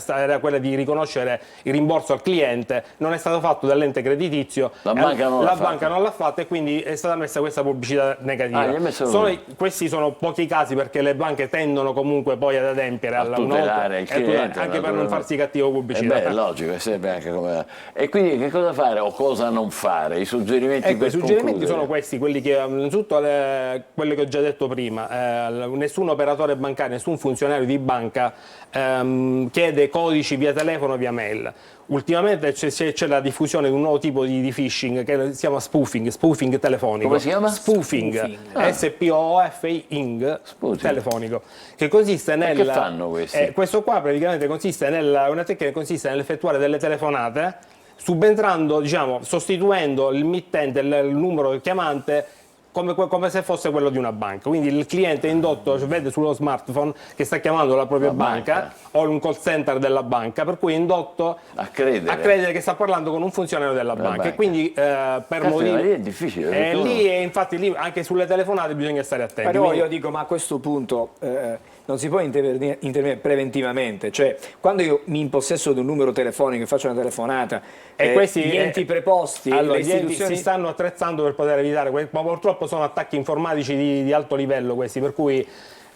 Speaker 10: era quella di riconoscere il rimborso al cliente, non è stato fatto dall'ente creditizio,
Speaker 1: La banca non l'ha
Speaker 10: fatto, e quindi è stata messa questa pubblicità negativa.
Speaker 1: gli ha messo
Speaker 10: Questi sono pochi casi, perché le banche tendono comunque poi ad adempiere
Speaker 1: a tutelare il cliente,
Speaker 10: anche per non farsi cattivo pubblicità.
Speaker 1: È logico, è sempre anche come... E quindi che cosa fare o cosa non fare? I suggerimenti
Speaker 10: Ecco,
Speaker 1: per
Speaker 10: i suggerimenti
Speaker 1: concludere.
Speaker 10: sono questi, quelli che innanzitutto quelli che ho già detto prima, nessun operatore bancario, nessun funzionario di banca chiede codici via telefono o via mail. Ultimamente c'è la diffusione di un nuovo tipo di phishing che si chiama spoofing telefonico.
Speaker 1: Come si chiama?
Speaker 10: Spoofing. S-P-O-O-F-I-N-G, telefonico, che consiste
Speaker 1: Che fanno questi?
Speaker 10: questo qua praticamente consiste una tecnica che consiste nell'effettuare delle telefonate subentrando, sostituendo il mittente, il numero chiamante, come se fosse quello di una banca. Quindi il cliente è indotto, vede sullo smartphone che sta chiamando la propria banca o un call center della banca, per cui è indotto
Speaker 1: a credere
Speaker 10: che sta parlando con un funzionario della banca. E quindi per
Speaker 1: lì è difficile.
Speaker 10: Infatti anche sulle telefonate bisogna stare attenti.
Speaker 2: Però io dico, ma a questo punto non si può intervenire preventivamente, cioè quando io mi impossesso di un numero telefonico e faccio una telefonata,
Speaker 10: e questi
Speaker 2: gli enti preposti,
Speaker 10: allora,
Speaker 2: le
Speaker 10: gli enti
Speaker 2: istituzioni
Speaker 10: si stanno attrezzando per poter evitare, ma purtroppo purtroppo sono attacchi informatici di alto livello questi, per cui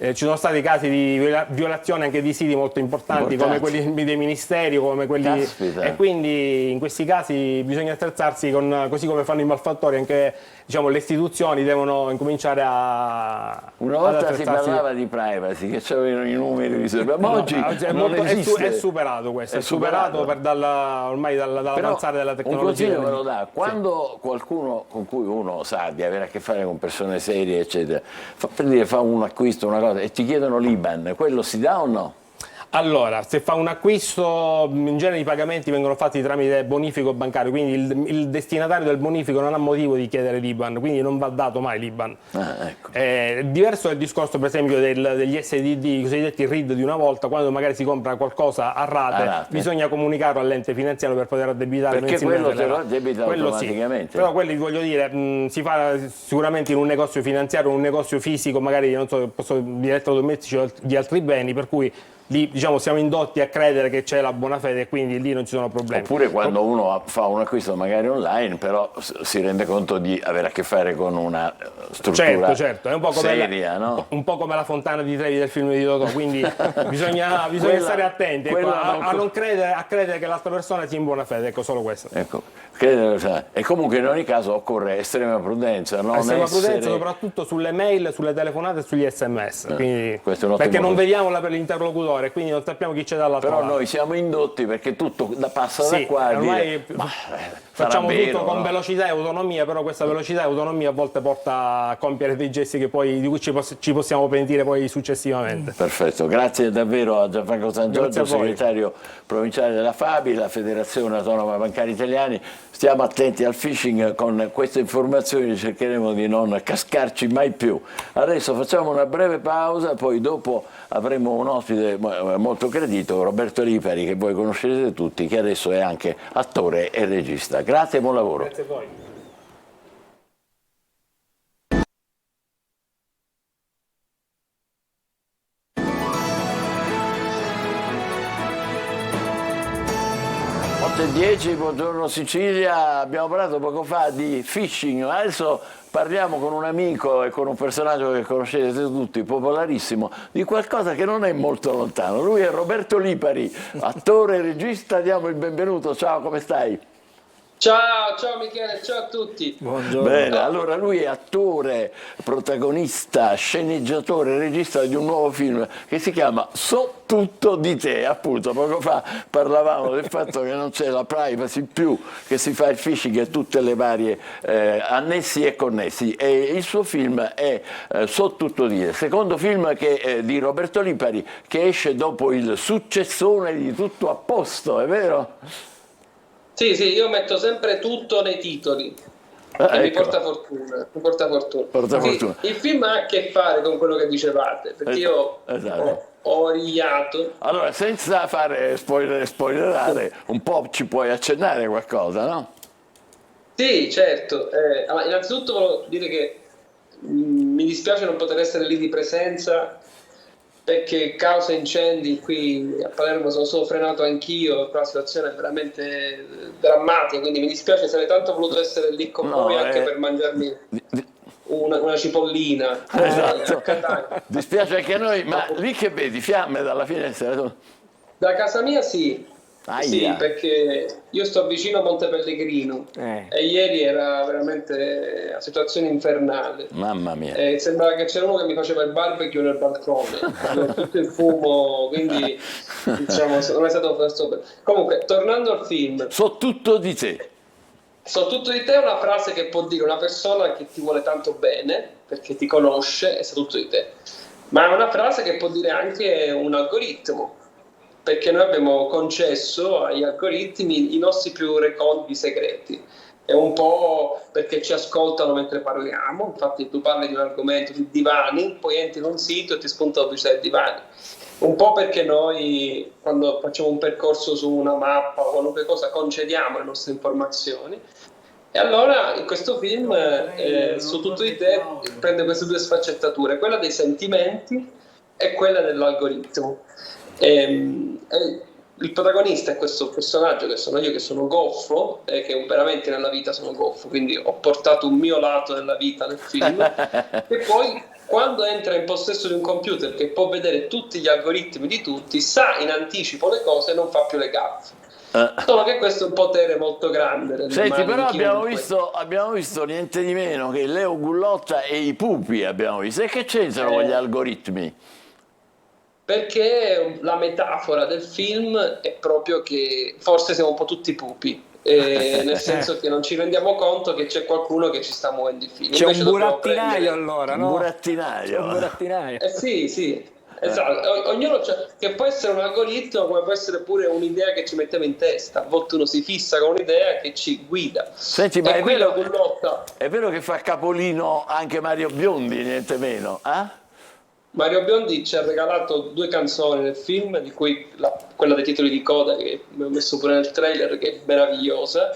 Speaker 10: ci sono stati casi di violazione anche di siti molto importanti, come quelli dei ministeri, come quelli.
Speaker 1: Caspita.
Speaker 10: E quindi in questi casi bisogna attrezzarsi così come fanno i malfattori, anche diciamo, le istituzioni devono incominciare a.
Speaker 1: Una volta si parlava di privacy, che c'erano i numeri riservati, ma oggi
Speaker 10: è superato questo, è superato ormai dall'avanzare della tecnologia.
Speaker 1: Un consiglio me lo dà, quando qualcuno con cui uno sa di avere a che fare con persone serie, eccetera, fa un acquisto, una cosa, e ti chiedono l'IBAN, quello si dà o no?
Speaker 10: Allora, se fa un acquisto, in genere i pagamenti vengono fatti tramite bonifico bancario, quindi il destinatario del bonifico non ha motivo di chiedere l'IBAN, quindi non va dato mai l'IBAN.
Speaker 1: Ecco.
Speaker 10: Diverso è il discorso, per esempio, degli SDD, i cosiddetti RID di una volta, quando magari si compra qualcosa a rate, bisogna comunicarlo all'ente finanziario per poter addebitare mensilmente.
Speaker 1: Perché quello te lo addebita automaticamente.
Speaker 10: Sì. Però quelli, voglio dire, si fa sicuramente in un negozio finanziario, un negozio fisico, magari, non so, di elettrodomestici o di altri beni, per cui lì diciamo, siamo indotti a credere che c'è la buona fede e quindi lì non ci sono problemi.
Speaker 1: Oppure quando uno fa un acquisto magari online, però si rende conto di avere a che fare con una struttura
Speaker 10: certo. È un po' come
Speaker 1: seria, no?
Speaker 10: Un po' come la Fontana di Trevi del film di Totò, quindi bisogna stare attenti a credere che l'altra persona sia in buona fede, ecco, solo questo.
Speaker 1: Ecco. E comunque in ogni caso occorre estrema prudenza,
Speaker 10: prudenza soprattutto sulle mail, sulle telefonate e sugli SMS, perché non vediamo l'interlocutore, quindi non sappiamo chi c'è dall'altro lato.
Speaker 1: Però noi siamo indotti perché tutto passa da qua a dire,
Speaker 10: facciamo tutto con velocità e autonomia, però questa velocità e autonomia a volte porta a compiere dei gesti di cui ci possiamo pentire poi successivamente.
Speaker 1: Perfetto, grazie davvero a Gianfranco San Giorgio, segretario provinciale della FABI, la Federazione Autonoma Bancari Italiani. Stiamo attenti al phishing, con queste informazioni cercheremo di non cascarci mai più. Adesso facciamo una breve pausa, poi dopo avremo un ospite molto gradito, Roberto Lipari, che voi conoscete tutti, che adesso è anche attore e regista. Grazie e buon lavoro.
Speaker 10: Grazie a voi.
Speaker 1: Alle 10, buongiorno Sicilia, abbiamo parlato poco fa di phishing, adesso parliamo con un amico e con un personaggio che conoscete tutti, popolarissimo, di qualcosa che non è molto lontano. Lui è Roberto Lipari, attore e regista, diamo il benvenuto, ciao, come stai?
Speaker 11: Ciao Michele, ciao a tutti.
Speaker 1: Buongiorno. Bene, allora lui è attore, protagonista, sceneggiatore, regista di un nuovo film che si chiama So tutto di te, appunto. Poco fa parlavamo del fatto che non c'è la privacy più, che si fa il phishing e tutte le varie annessi e connessi. E il suo film è So tutto di te, secondo film di Roberto Lipari, che esce dopo il successone di Tutto a posto, è vero?
Speaker 11: Sì, io metto sempre tutto nei titoli, che mi porta fortuna. Fortuna. Il film ha a che fare con quello che dicevate, perché io ho origliato.
Speaker 1: Allora, senza fare spoilerare, un po' ci puoi accennare qualcosa, no?
Speaker 11: Sì, certo. Innanzitutto volevo dire che mi dispiace non poter essere lì di presenza, perché causa incendi qui a Palermo sono stato frenato anch'io, però la situazione è veramente drammatica, quindi mi dispiace, sarei tanto voluto essere lì con voi anche per mangiarmi una cipollina.
Speaker 1: Esatto. Dispiace anche a noi, ma lì che vedi? Fiamme dalla finestra?
Speaker 11: Da casa mia sì. Sì, perché io sto vicino a Monte Pellegrino e ieri era veramente una situazione infernale.
Speaker 1: Mamma mia.
Speaker 11: Sembrava che c'era uno che mi faceva il barbecue nel balcone, tutto il fumo, quindi diciamo non è stato questo. Comunque, tornando al film.
Speaker 1: So tutto di te.
Speaker 11: So tutto di te è una frase che può dire una persona che ti vuole tanto bene, perché ti conosce e sa tutto di te. Ma è una frase che può dire anche un algoritmo, perché noi abbiamo concesso agli algoritmi i nostri più reconditi segreti. È un po' perché ci ascoltano mentre parliamo, infatti tu parli di un argomento, di divani, poi entri in un sito e ti spunta la pubblicità dei divani. Un po' perché noi, quando facciamo un percorso su una mappa o qualunque cosa, concediamo le nostre informazioni. E allora in questo film, Su tutto di te, prende queste due sfaccettature, quella dei sentimenti e quella dell'algoritmo. il protagonista è questo personaggio che sono io, che sono goffo, che veramente nella vita sono goffo, quindi ho portato un mio lato nella vita nel film, e poi quando entra in possesso di un computer che può vedere tutti gli algoritmi di tutti, sa in anticipo le cose e non fa più le gaffe. Solo che questo è un potere molto grande.
Speaker 1: Senti, però abbiamo visto niente di meno che Leo Gullotta e i pupi, abbiamo visto. E che c'entrano con gli algoritmi?
Speaker 11: Perché la metafora del film è proprio che forse siamo un po' tutti pupi, nel senso che non ci rendiamo conto che c'è qualcuno che ci sta muovendo il film.
Speaker 2: C'è un burattinaio allora, no?
Speaker 1: Un burattinaio.
Speaker 2: C'è un burattinaio.
Speaker 11: Sì, esatto. Ognuno che può essere un algoritmo, come può essere pure un'idea che ci mettiamo in testa. A volte uno si fissa con un'idea che ci guida.
Speaker 1: Senti, ma è vero che fa capolino anche Mario Biondi, niente meno, eh?
Speaker 11: Mario Biondi ci ha regalato 2 canzoni nel film, di cui quella dei titoli di coda che ho messo pure nel trailer, che è meravigliosa.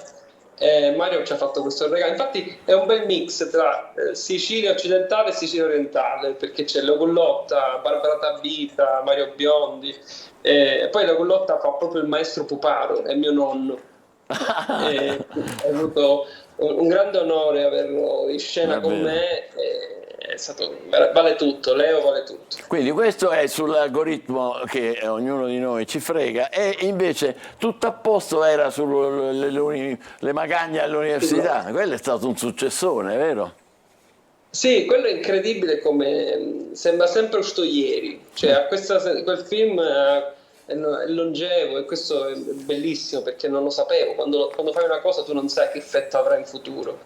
Speaker 11: Mario ci ha fatto questo regalo, infatti è un bel mix tra Sicilia occidentale e Sicilia orientale, perché c'è Leo Gullotta, Barbara Tabita, Mario Biondi, e poi Leo Gullotta fa proprio il maestro Puparo, è mio nonno. Ho avuto un grande onore averlo in scena con me. È stato, vale tutto, Leo vale tutto.
Speaker 1: Quindi questo è sull'algoritmo che ognuno di noi ci frega, e invece tutto a posto era sulle magagne all'università. Quello è stato un successone, vero?
Speaker 11: Sì, quello è incredibile, come sembra sempre uscito ieri, cioè quel film è longevo, e questo è bellissimo perché non lo sapevo. Quando fai una cosa tu non sai che effetto avrà in futuro.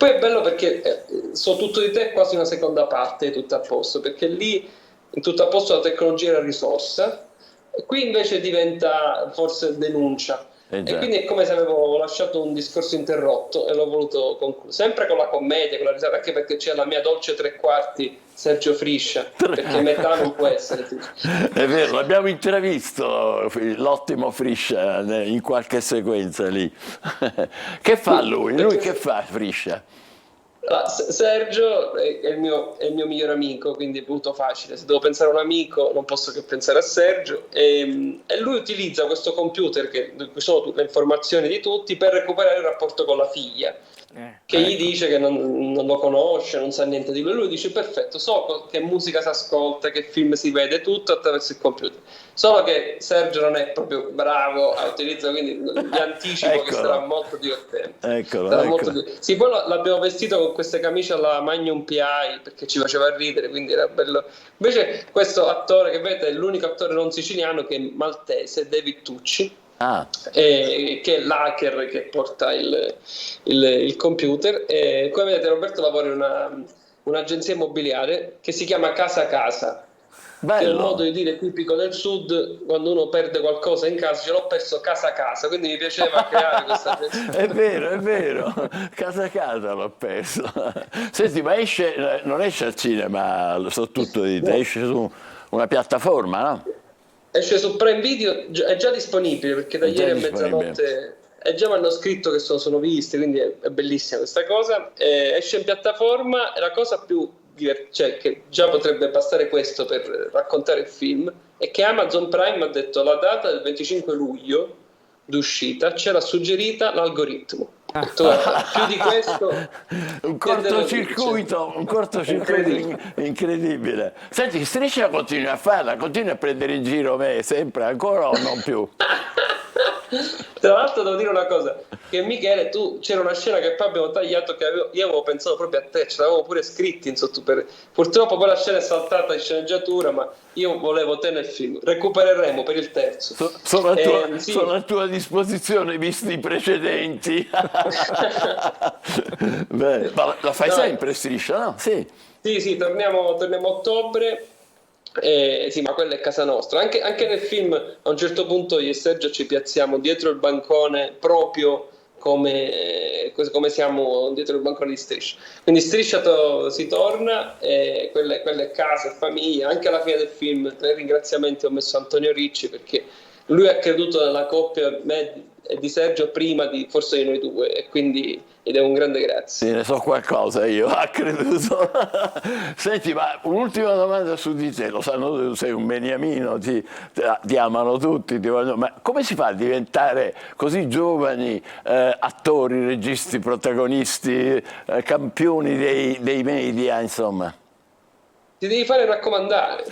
Speaker 11: Poi è bello perché So tutto di te è quasi una seconda parte di Tutto a posto, perché lì in Tutto a posto la tecnologia è la risorsa, e qui invece diventa forse denuncia. E quindi è come se avevo lasciato un discorso interrotto e l'ho voluto concludere, sempre con la commedia, con la risata, anche perché c'è la mia dolce 3/4 Sergio Friscia, perché metà non può essere.
Speaker 1: È vero, l'abbiamo intravisto l'ottimo Friscia in qualche sequenza lì. Che fa lui? Lui che fa Friscia?
Speaker 11: Sergio è il mio migliore amico, quindi è molto facile. Se devo pensare a un amico non posso che pensare a Sergio, e lui utilizza questo computer che sono tutte le informazioni di tutti per recuperare il rapporto con la figlia, che gli dice che non lo conosce, non sa niente di lui. Lui dice: perfetto, so che musica si ascolta, che film si vede, tutto attraverso il computer. Solo che Sergio non è proprio bravo a utilizzare, quindi gli anticipo che sarà molto divertente. Sì, poi l'abbiamo vestito con queste camicie alla Magnum PI perché ci faceva ridere, quindi era bello. Invece questo attore che vedete è l'unico attore non siciliano, che è maltese, David Tucci, che è l'hacker che porta il computer. E come vedete Roberto lavora in un'agenzia immobiliare che si chiama Casa Casa. Bello. Che è un modo di dire tipico del sud, quando uno perde qualcosa in casa, ce l'ho perso casa casa, quindi mi piaceva creare questa
Speaker 1: È vero, casa casa l'ho perso. Senti, ma non esce al cinema, So tutto di te, esce su una piattaforma, no?
Speaker 11: Esce su Prime Video, è già disponibile, perché da ieri a mezzanotte già mi hanno scritto che sono visti, quindi è bellissima questa cosa. Esce in piattaforma, e la cosa più cioè che già potrebbe bastare questo per raccontare il film, è che Amazon Prime ha detto la data del 25 luglio d'uscita ce l'ha suggerita l'algoritmo. Più di questo
Speaker 1: un cortocircuito incredibile. Senti, Striscia continua a farla, continua a prendere in giro me sempre ancora o non più?
Speaker 11: Tra l'altro devo dire una cosa, che Michele, c'era una scena che poi abbiamo tagliato, che io avevo pensato proprio a te, ce l'avevo pure scritto in sotto, purtroppo poi la scena è saltata in sceneggiatura, ma io volevo te nel film. Recupereremo per il terzo.
Speaker 1: Sono a tua disposizione, visti i precedenti. Beh, ma la fai sempre Striscia, no? Sì,
Speaker 11: torniamo a ottobre. Sì, ma quella è casa nostra. Anche nel film a un certo punto io e Sergio ci piazziamo dietro il bancone, proprio come siamo dietro il bancone di Striscia. Quindi Striscia si torna, quella è casa e famiglia. Anche alla fine del film, tra i ringraziamenti, ho messo Antonio Ricci, perché lui ha creduto nella coppia me e di Sergio prima forse di noi due, e quindi gli devo un grande grazie.
Speaker 1: Sì, ne so qualcosa io, ha creduto. Senti, ma un'ultima domanda su di te, lo sanno, tu sei un beniamino, ti amano tutti, ma come si fa a diventare così giovani attori, registi, protagonisti, campioni dei media, insomma?
Speaker 11: Ti devi fare raccomandare.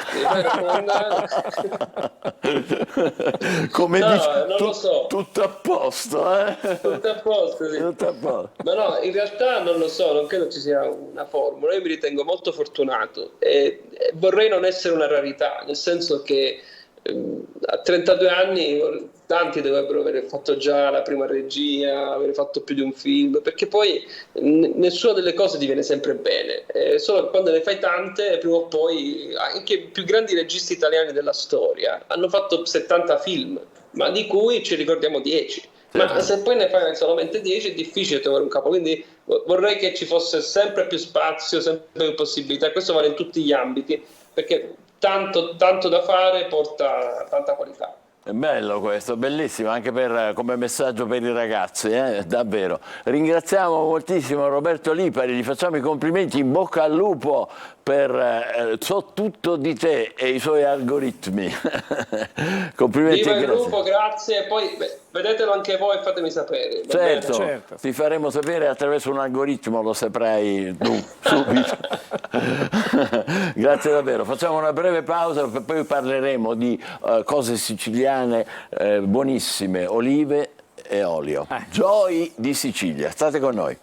Speaker 1: Come
Speaker 11: no,
Speaker 1: dici,
Speaker 11: non lo so.
Speaker 1: Tutto a posto, eh?
Speaker 11: Tutto a posto, sì.
Speaker 1: Tutto a posto.
Speaker 11: Ma no, in realtà non lo so, non credo ci sia una formula. Io mi ritengo molto fortunato e vorrei non essere una rarità, nel senso che a 32 anni tanti dovrebbero aver fatto già la prima regia, aver fatto più di un film, perché poi nessuna delle cose ti viene sempre bene, solo che quando ne fai tante, prima o poi anche i più grandi registi italiani della storia hanno fatto 70 film, ma di cui ci ricordiamo 10. Ma se poi ne fai solamente 10 è difficile trovare un capo, quindi vorrei che ci fosse sempre più spazio, sempre più possibilità. Questo vale in tutti gli ambiti, perché tanto da fare porta tanta qualità.
Speaker 1: È bello questo, bellissimo, anche come messaggio per i ragazzi, davvero. Ringraziamo moltissimo Roberto Lipari, gli facciamo i complimenti, in bocca al lupo per So tutto di te e i suoi algoritmi. Complimenti.
Speaker 11: Viva il lupo, grazie, poi vedetelo anche voi e fatemi sapere.
Speaker 1: Certo, ti faremo sapere attraverso un algoritmo, lo saprai tu subito. Grazie davvero, facciamo una breve pausa, poi parleremo di cose siciliane buonissime, olive e olio. Joy di Sicilia, state con noi.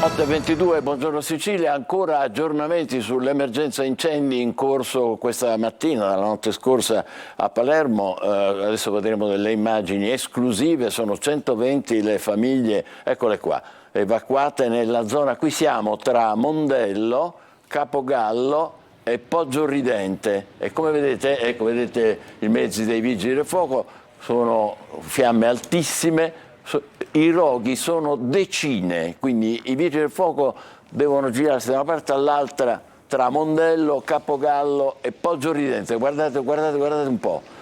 Speaker 1: 8:22, buongiorno Sicilia, ancora aggiornamenti sull'emergenza incendi in corso questa mattina, la notte scorsa a Palermo, adesso vedremo delle immagini esclusive, sono 120 le famiglie, eccole qua, evacuate nella zona, qui siamo tra Mondello, Capogallo e Poggioridente e come vedete, ecco, vedete i mezzi dei vigili del fuoco, sono fiamme altissime. I roghi sono decine, quindi i vigili del fuoco devono girarsi da una parte all'altra tra Mondello, Capogallo e Poggioridente. Guardate un po'.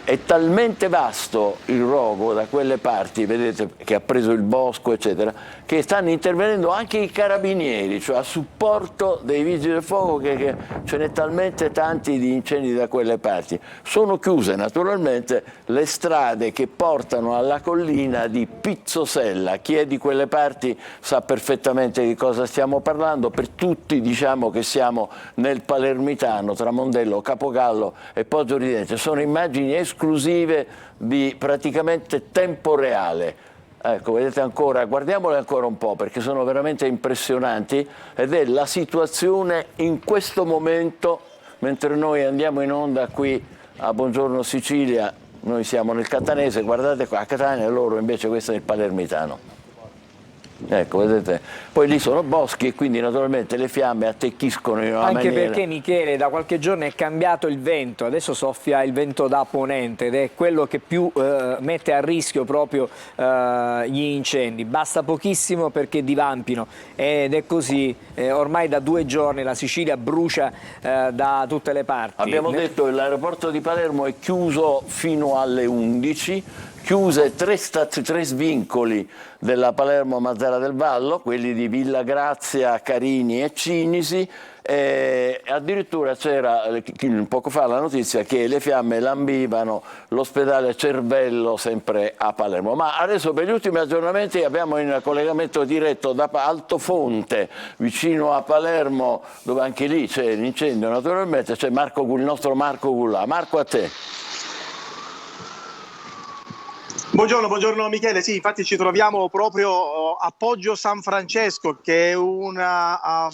Speaker 1: È talmente vasto il rogo da quelle parti, vedete che ha preso il bosco, eccetera, che stanno intervenendo anche i carabinieri, cioè a supporto dei vigili del fuoco, che ce n'è talmente tanti di incendi da quelle parti. Sono chiuse naturalmente le strade che portano alla collina di Pizzosella. Chi è di quelle parti sa perfettamente di cosa stiamo parlando. Per tutti diciamo che siamo nel palermitano tra Mondello, Capogallo e Poggioridente. Sono immagini esclusive di praticamente tempo reale. Ecco, vedete ancora, guardiamole ancora un po' perché sono veramente impressionanti ed è la situazione in questo momento, mentre noi andiamo in onda qui a Buongiorno Sicilia, noi siamo nel catanese, guardate qua a Catania, loro invece questo è il palermitano. Ecco, vedete, poi lì sono boschi e quindi naturalmente le fiamme attecchiscono in una
Speaker 2: anche
Speaker 1: maniera.
Speaker 2: Perché Michele, da qualche giorno è cambiato il vento, adesso soffia il vento da ponente ed è quello che più mette a rischio proprio gli incendi. Basta pochissimo perché divampino ed è così, ormai da 2 giorni la Sicilia brucia da tutte le parti.
Speaker 1: Abbiamo detto che l'aeroporto di Palermo è chiuso fino alle 11, chiuse 3 svincoli della Palermo-Mazara del Vallo, quelli di Villa Grazia, Carini e Cinisi, e addirittura c'era poco fa la notizia che le fiamme lambivano l'ospedale Cervello sempre a Palermo. Ma adesso per gli ultimi aggiornamenti abbiamo in collegamento diretto da Altofonte, vicino a Palermo, dove anche lì c'è l'incendio naturalmente, c'è il nostro Marco Gullà. Marco, a te.
Speaker 12: Buongiorno Michele, sì, infatti ci troviamo proprio a Poggio San Francesco, che è una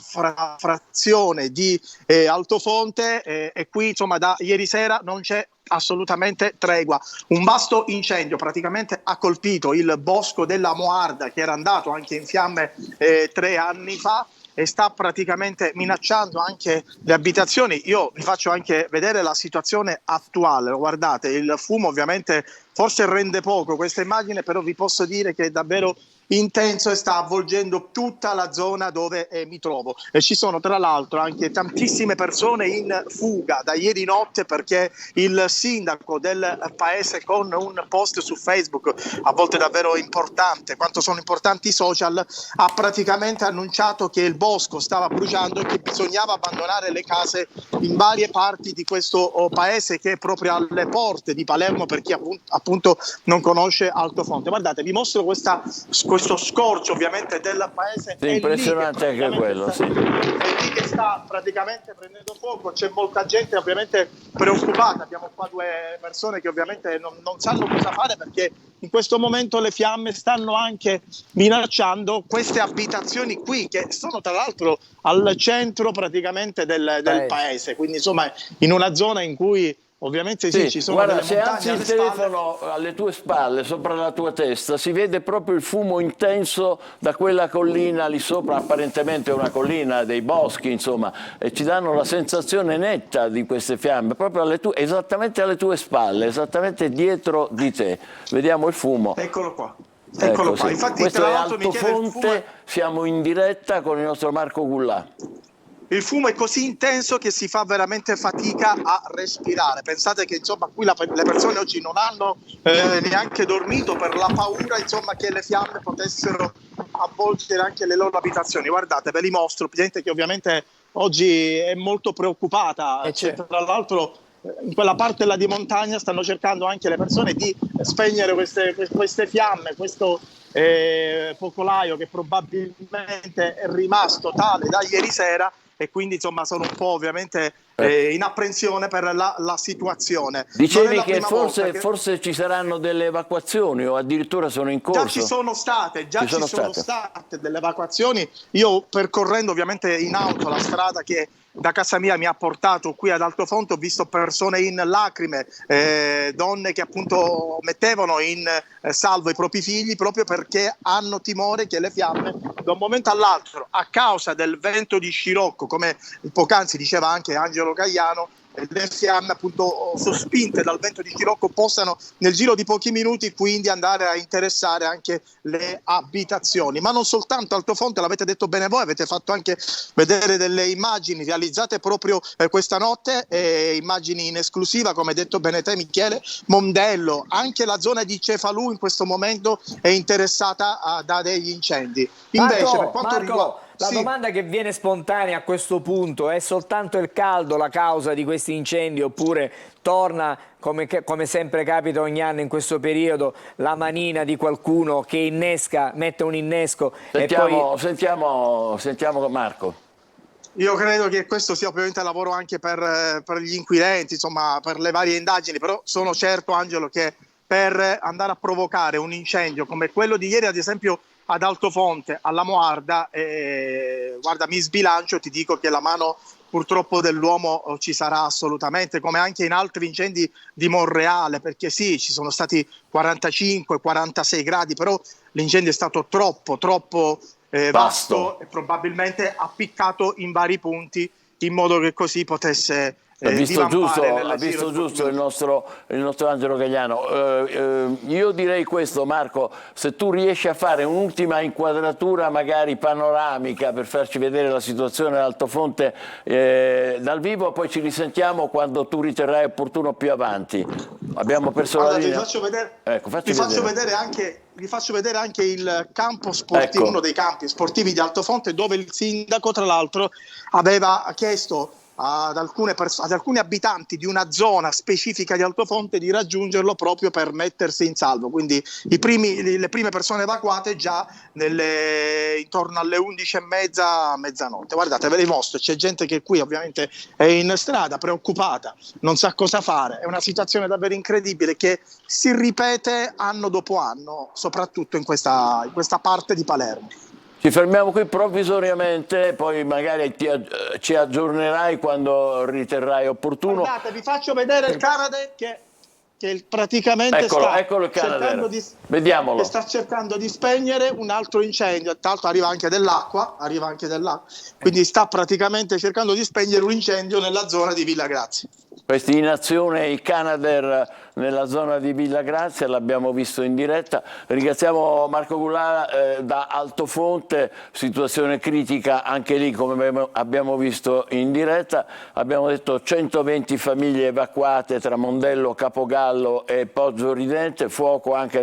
Speaker 12: frazione di Altofonte e qui insomma da ieri sera non c'è assolutamente tregua. Un vasto incendio praticamente ha colpito il bosco della Moarda, che era andato anche in fiamme 3 anni fa e sta praticamente minacciando anche le abitazioni. Io vi faccio anche vedere la situazione attuale, guardate, il fumo ovviamente forse rende poco questa immagine, però vi posso dire che è davvero intenso e sta avvolgendo tutta la zona dove mi trovo. E ci sono tra l'altro anche tantissime persone in fuga da ieri notte, perché il sindaco del paese, con un post su Facebook a volte davvero importante, quanto sono importanti i social, ha praticamente annunciato che il bosco stava bruciando e che bisognava abbandonare le case in varie parti di questo paese, che è proprio alle porte di Palermo, per chi appunto non conosce Altofonte. Guardate, vi mostro questo scorcio ovviamente del paese.
Speaker 1: È impressionante anche quello, sì.
Speaker 12: È lì che sta praticamente prendendo fuoco, c'è molta gente ovviamente preoccupata, abbiamo qua due persone che ovviamente non sanno cosa fare, perché in questo momento le fiamme stanno anche minacciando queste abitazioni qui, che sono tra l'altro al centro praticamente del paese, quindi insomma in una zona in cui ovviamente sì, ci sono
Speaker 1: guarda,
Speaker 12: delle
Speaker 1: se
Speaker 12: montagne
Speaker 1: alzi il
Speaker 12: alle
Speaker 1: telefono alle tue spalle, sopra la tua testa, si vede proprio il fumo intenso da quella collina lì sopra, apparentemente è una collina dei boschi, insomma, e ci danno la sensazione netta di queste fiamme, proprio esattamente alle tue spalle, esattamente dietro di te. Vediamo il fumo.
Speaker 12: Eccolo qua. Eccolo qua.
Speaker 1: Sì.
Speaker 12: Infatti,
Speaker 1: questo
Speaker 12: tra
Speaker 1: è
Speaker 12: l'altro,
Speaker 1: Altofonte, siamo in diretta con il nostro Marco Gullà.
Speaker 12: Il fumo è così intenso che si fa veramente fatica a respirare. Pensate che insomma qui le persone oggi non hanno neanche dormito per la paura, insomma, che le fiamme potessero avvolgere anche le loro abitazioni. Guardate, ve li mostro, gente che ovviamente oggi è molto preoccupata. Tra l'altro in quella parte là di montagna stanno cercando anche le persone di spegnere queste fiamme, questo focolaio che probabilmente è rimasto tale da ieri sera, e quindi insomma sono un po' ovviamente in apprensione per la situazione.
Speaker 1: Dicevi che forse ci saranno delle evacuazioni, o addirittura sono in corso?
Speaker 12: Già ci sono state delle evacuazioni. Io, percorrendo ovviamente in auto la strada che da casa mia mi ha portato qui ad Altofonte, ho visto persone in lacrime, donne che appunto mettevano in salvo i propri figli, proprio perché hanno timore che le fiamme da un momento all'altro, a causa del vento di scirocco, come poc'anzi diceva anche Angelo Gaiano, le fiamme appunto sospinte dal vento di scirocco possano nel giro di pochi minuti quindi andare a interessare anche le abitazioni. Ma non soltanto Altofonte, l'avete detto bene voi, avete fatto anche vedere delle immagini realizzate proprio questa notte, immagini in esclusiva, come detto bene te Michele. Mondello, anche la zona di Cefalù in questo momento è interessata da degli incendi. Invece per quanto riguarda
Speaker 2: la domanda che viene spontanea a questo punto: è soltanto il caldo la causa di questi incendi, oppure torna, come sempre capita ogni anno in questo periodo, la manina di qualcuno che mette un innesco?
Speaker 1: Sentiamo Marco.
Speaker 12: Io credo che questo sia ovviamente lavoro anche per gli inquirenti, insomma, per le varie indagini, però sono certo, Angelo, che per andare a provocare un incendio come quello di ieri, ad esempio ad Altofonte, alla Moarda, guarda, mi sbilancio, ti dico che la mano purtroppo dell'uomo ci sarà assolutamente, come anche in altri incendi di Monreale, perché sì, ci sono stati 45-46 gradi, però l'incendio è stato troppo vasto e probabilmente appiccato in vari punti, in modo che così potesse
Speaker 1: ha visto giusto il nostro Angelo Gagliano. Io direi questo, Marco: se tu riesci a fare un'ultima inquadratura magari panoramica per farci vedere la situazione all'Altofonte dal vivo, poi ci risentiamo quando tu riterrai opportuno più avanti. Abbiamo perso la linea.
Speaker 12: Vi faccio vedere anche il campo sportivo, uno dei campi sportivi di Altofonte, dove il sindaco tra l'altro aveva chiesto ad alcuni abitanti di una zona specifica di Altofonte di raggiungerlo proprio per mettersi in salvo. Quindi le prime persone evacuate già intorno alle 11:30, mezzanotte. Guardate, ve li mostro, c'è gente che qui ovviamente è in strada preoccupata, non sa cosa fare. È una situazione davvero incredibile che si ripete anno dopo anno, soprattutto in questa parte di Palermo.
Speaker 1: Ci fermiamo qui provvisoriamente, poi magari ci aggiornerai quando riterrai opportuno.
Speaker 12: Guardate, vi faccio vedere il Canadair che praticamente
Speaker 1: eccolo il Canadair. Vediamolo.
Speaker 12: Che sta cercando di spegnere un altro incendio. Tra l'altro arriva anche dell'acqua, quindi sta praticamente cercando di spegnere un incendio nella zona di Villa Grazia.
Speaker 1: Questi in azione, il Canadair nella zona di Villa Grazia, l'abbiamo visto in diretta. Ringraziamo Marco Gullara da Altofonte, situazione critica anche lì come abbiamo visto in diretta. Abbiamo detto 120 famiglie evacuate tra Mondello, Capogallo e Poggio Ridente, fuoco anche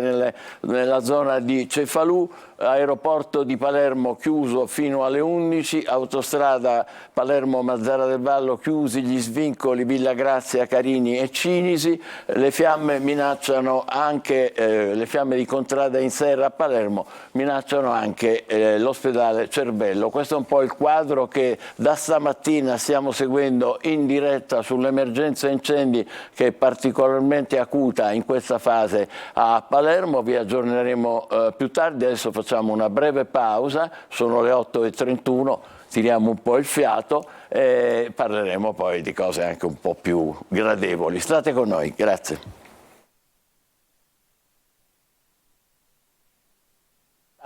Speaker 1: nella zona di Cefalù. Aeroporto di Palermo chiuso fino alle 11, autostrada Palermo-Mazzara del Vallo chiusi gli svincoli Villa Grazia, Carini e Cinisi. Le fiamme minacciano anche, le fiamme di Contrada in Serra a Palermo minacciano anche l'ospedale Cervello. Questo è un po' il quadro che da stamattina stiamo seguendo in diretta sull'emergenza incendi, che è particolarmente acuta in questa fase a Palermo. Vi aggiorneremo più tardi. Adesso facciamo una breve pausa, sono le 8:31, tiriamo un po' il fiato e parleremo poi di cose anche un po' più gradevoli. State con noi, grazie.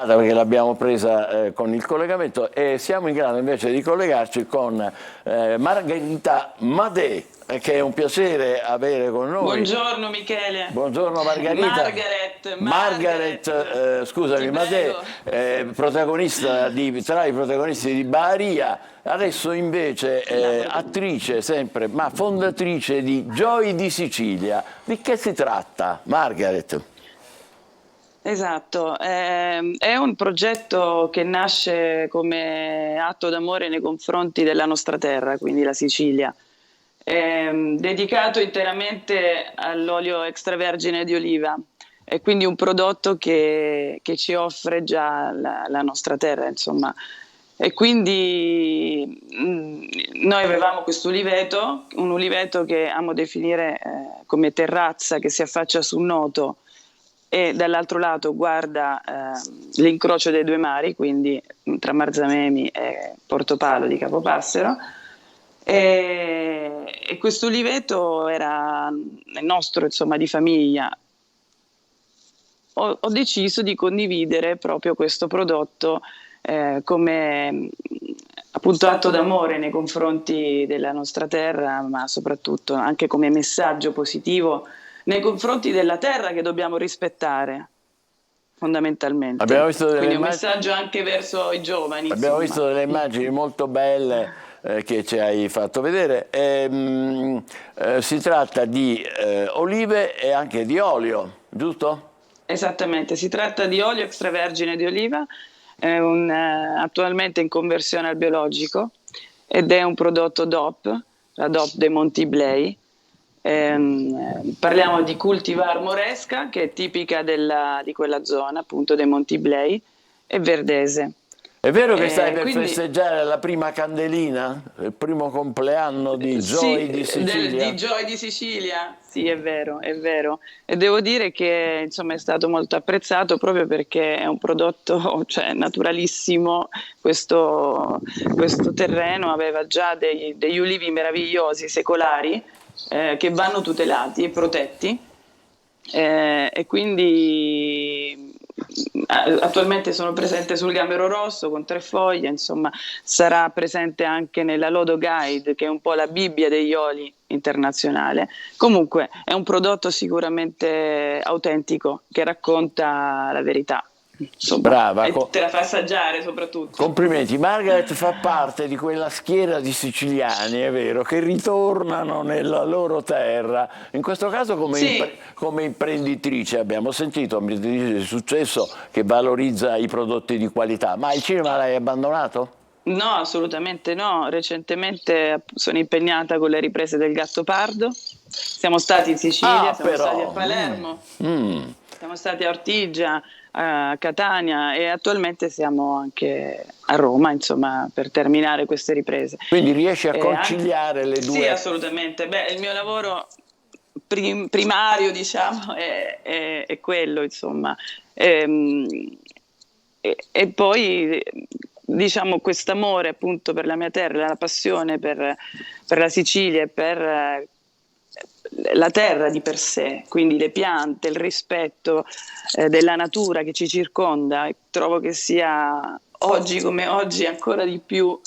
Speaker 1: Perché l'abbiamo presa con il collegamento e siamo in grado invece di collegarci con Margherita Madè, che è un piacere avere con noi.
Speaker 13: Buongiorno Michele.
Speaker 1: Buongiorno Margherita. Margaret, scusami, Madè, protagonista tra i protagonisti di Baharia, adesso invece attrice sempre, ma fondatrice di Joy di Sicilia. Di che si tratta, Margaret?
Speaker 13: Esatto, è un progetto che nasce come atto d'amore nei confronti della nostra terra, quindi la Sicilia, dedicato interamente all'olio extravergine di oliva, è quindi un prodotto che ci offre già la nostra terra, insomma. E quindi noi avevamo questo uliveto, un uliveto che amo definire come terrazza, che si affaccia sul Noto e dall'altro lato guarda l'incrocio dei due mari, quindi tra Marzamemi e Portopalo di Capopassero, e questo uliveto era il nostro, insomma, di famiglia. Ho deciso di condividere proprio questo prodotto come appunto atto d'amore nei confronti della nostra terra, ma soprattutto anche come messaggio positivo nei confronti della terra che dobbiamo rispettare fondamentalmente.
Speaker 1: Abbiamo visto
Speaker 13: quindi un messaggio anche verso i giovani.
Speaker 1: Abbiamo
Speaker 13: insomma.
Speaker 1: visto delle immagini molto belle che ci hai fatto vedere. Si tratta di olive e anche di olio, giusto?
Speaker 13: Esattamente, si tratta di olio extravergine di oliva, attualmente in conversione al biologico, ed è un prodotto DOP, la DOP dei Monti Blei. Parliamo di cultivar moresca, che è tipica di quella zona, appunto dei Monti Blei, e verdese.
Speaker 1: È vero che stai per festeggiare la prima candelina, il primo compleanno di Joy di Sicilia?
Speaker 13: Di Joy di Sicilia, sì, è vero, è vero. E devo dire che insomma è stato molto apprezzato proprio perché è un prodotto, cioè, naturalissimo. Questo terreno aveva già degli ulivi meravigliosi, secolari, che vanno tutelati e protetti, e quindi attualmente sono presente sul gambero rosso con 3 foglie, insomma sarà presente anche nella Lodo Guide, che è un po' la Bibbia degli oli internazionale. Comunque è un prodotto sicuramente autentico che racconta la verità. Insomma,
Speaker 1: brava,
Speaker 13: e te la fa assaggiare soprattutto.
Speaker 1: Complimenti. Margaret fa parte di quella schiera di siciliani, è vero, che ritornano nella loro terra, in questo caso come imprenditrice. Abbiamo sentito un'imprenditrice di successo che valorizza i prodotti di qualità. Ma il cinema l'hai abbandonato?
Speaker 13: No, assolutamente no. Recentemente sono impegnata con le riprese del Gattopardo. Siamo stati in Sicilia, siamo stati a Palermo, siamo stati a Ortigia, a Catania e attualmente siamo anche a Roma, insomma, per terminare queste riprese.
Speaker 1: Quindi riesci a conciliare le due?
Speaker 13: Sì, assolutamente. Beh, il mio lavoro primario, diciamo, è quello, insomma. E poi, diciamo, quest'amore appunto per la mia terra, la passione per la Sicilia e per la terra di per sé, quindi le piante, il rispetto della natura che ci circonda, trovo che sia oggi come oggi ancora di più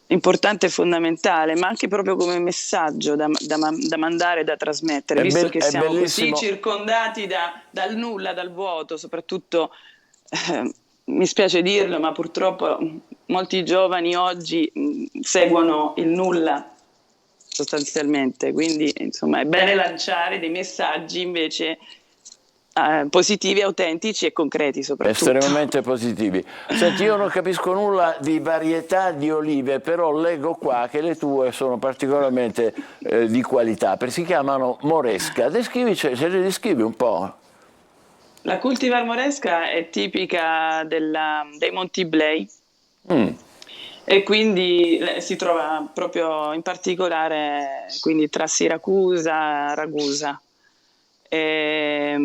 Speaker 13: importante e fondamentale, ma anche proprio come messaggio da mandare, da trasmettere, visto che siamo così circondati dal nulla, dal vuoto, soprattutto mi spiace dirlo, ma purtroppo molti giovani oggi seguono il nulla sostanzialmente, quindi insomma è bene lanciare dei messaggi invece positivi, autentici e concreti soprattutto.
Speaker 1: Estremamente positivi. Senti, io non capisco nulla di varietà di olive, però leggo qua che le tue sono particolarmente di qualità, perché si chiamano Moresca. Se le descrivi un po'.
Speaker 13: La cultivar Moresca è tipica dei Monti Iblei e quindi si trova proprio in particolare quindi tra Siracusa e Ragusa. E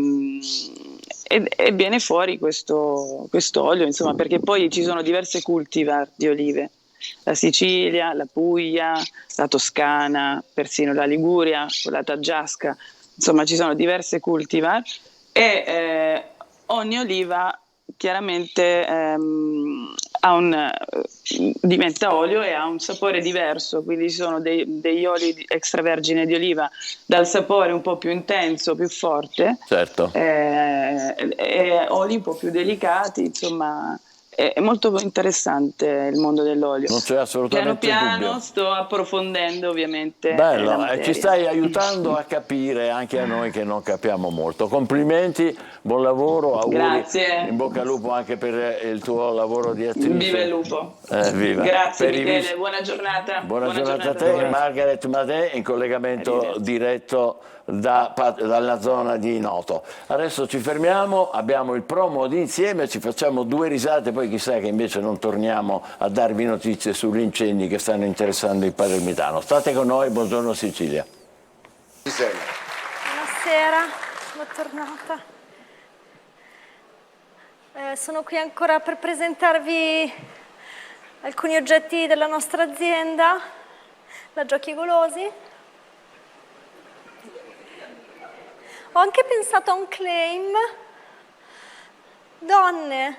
Speaker 13: viene fuori questo olio, insomma, perché poi ci sono diverse cultivar di olive, la Sicilia, la Puglia, la Toscana, persino la Liguria, la Taggiasca, insomma ci sono diverse cultivar e ogni oliva chiaramente diventa olio e ha un sapore diverso, quindi ci sono degli oli extravergine di oliva dal sapore un po' più intenso, più forte,
Speaker 1: certo.
Speaker 13: E oli un po' più delicati, insomma è molto interessante il mondo dell'olio.
Speaker 1: Non c'è assolutamente
Speaker 13: piano
Speaker 1: dubbio.
Speaker 13: Sto approfondendo ovviamente.
Speaker 1: Bello, ci stai aiutando a capire anche a noi che non capiamo molto. Complimenti, buon lavoro, auguri.
Speaker 13: Grazie.
Speaker 1: In bocca al lupo anche per il tuo lavoro di attrice.
Speaker 13: Viva il lupo.
Speaker 1: Viva.
Speaker 13: Grazie
Speaker 1: per
Speaker 13: Michele, buona giornata.
Speaker 1: Buona giornata a te, Margaret Madè in collegamento diretto dalla zona di Noto. Adesso ci fermiamo, abbiamo il promo di Insieme, ci facciamo 2 risate, poi chissà che invece non torniamo a darvi notizie sugli incendi che stanno interessando il Palermitano. State con noi, buongiorno Sicilia.
Speaker 14: Buonasera, sono tornata. Sono qui ancora per presentarvi alcuni oggetti della nostra azienda, la Giochi Golosi. Ho anche pensato a un claim. Donne,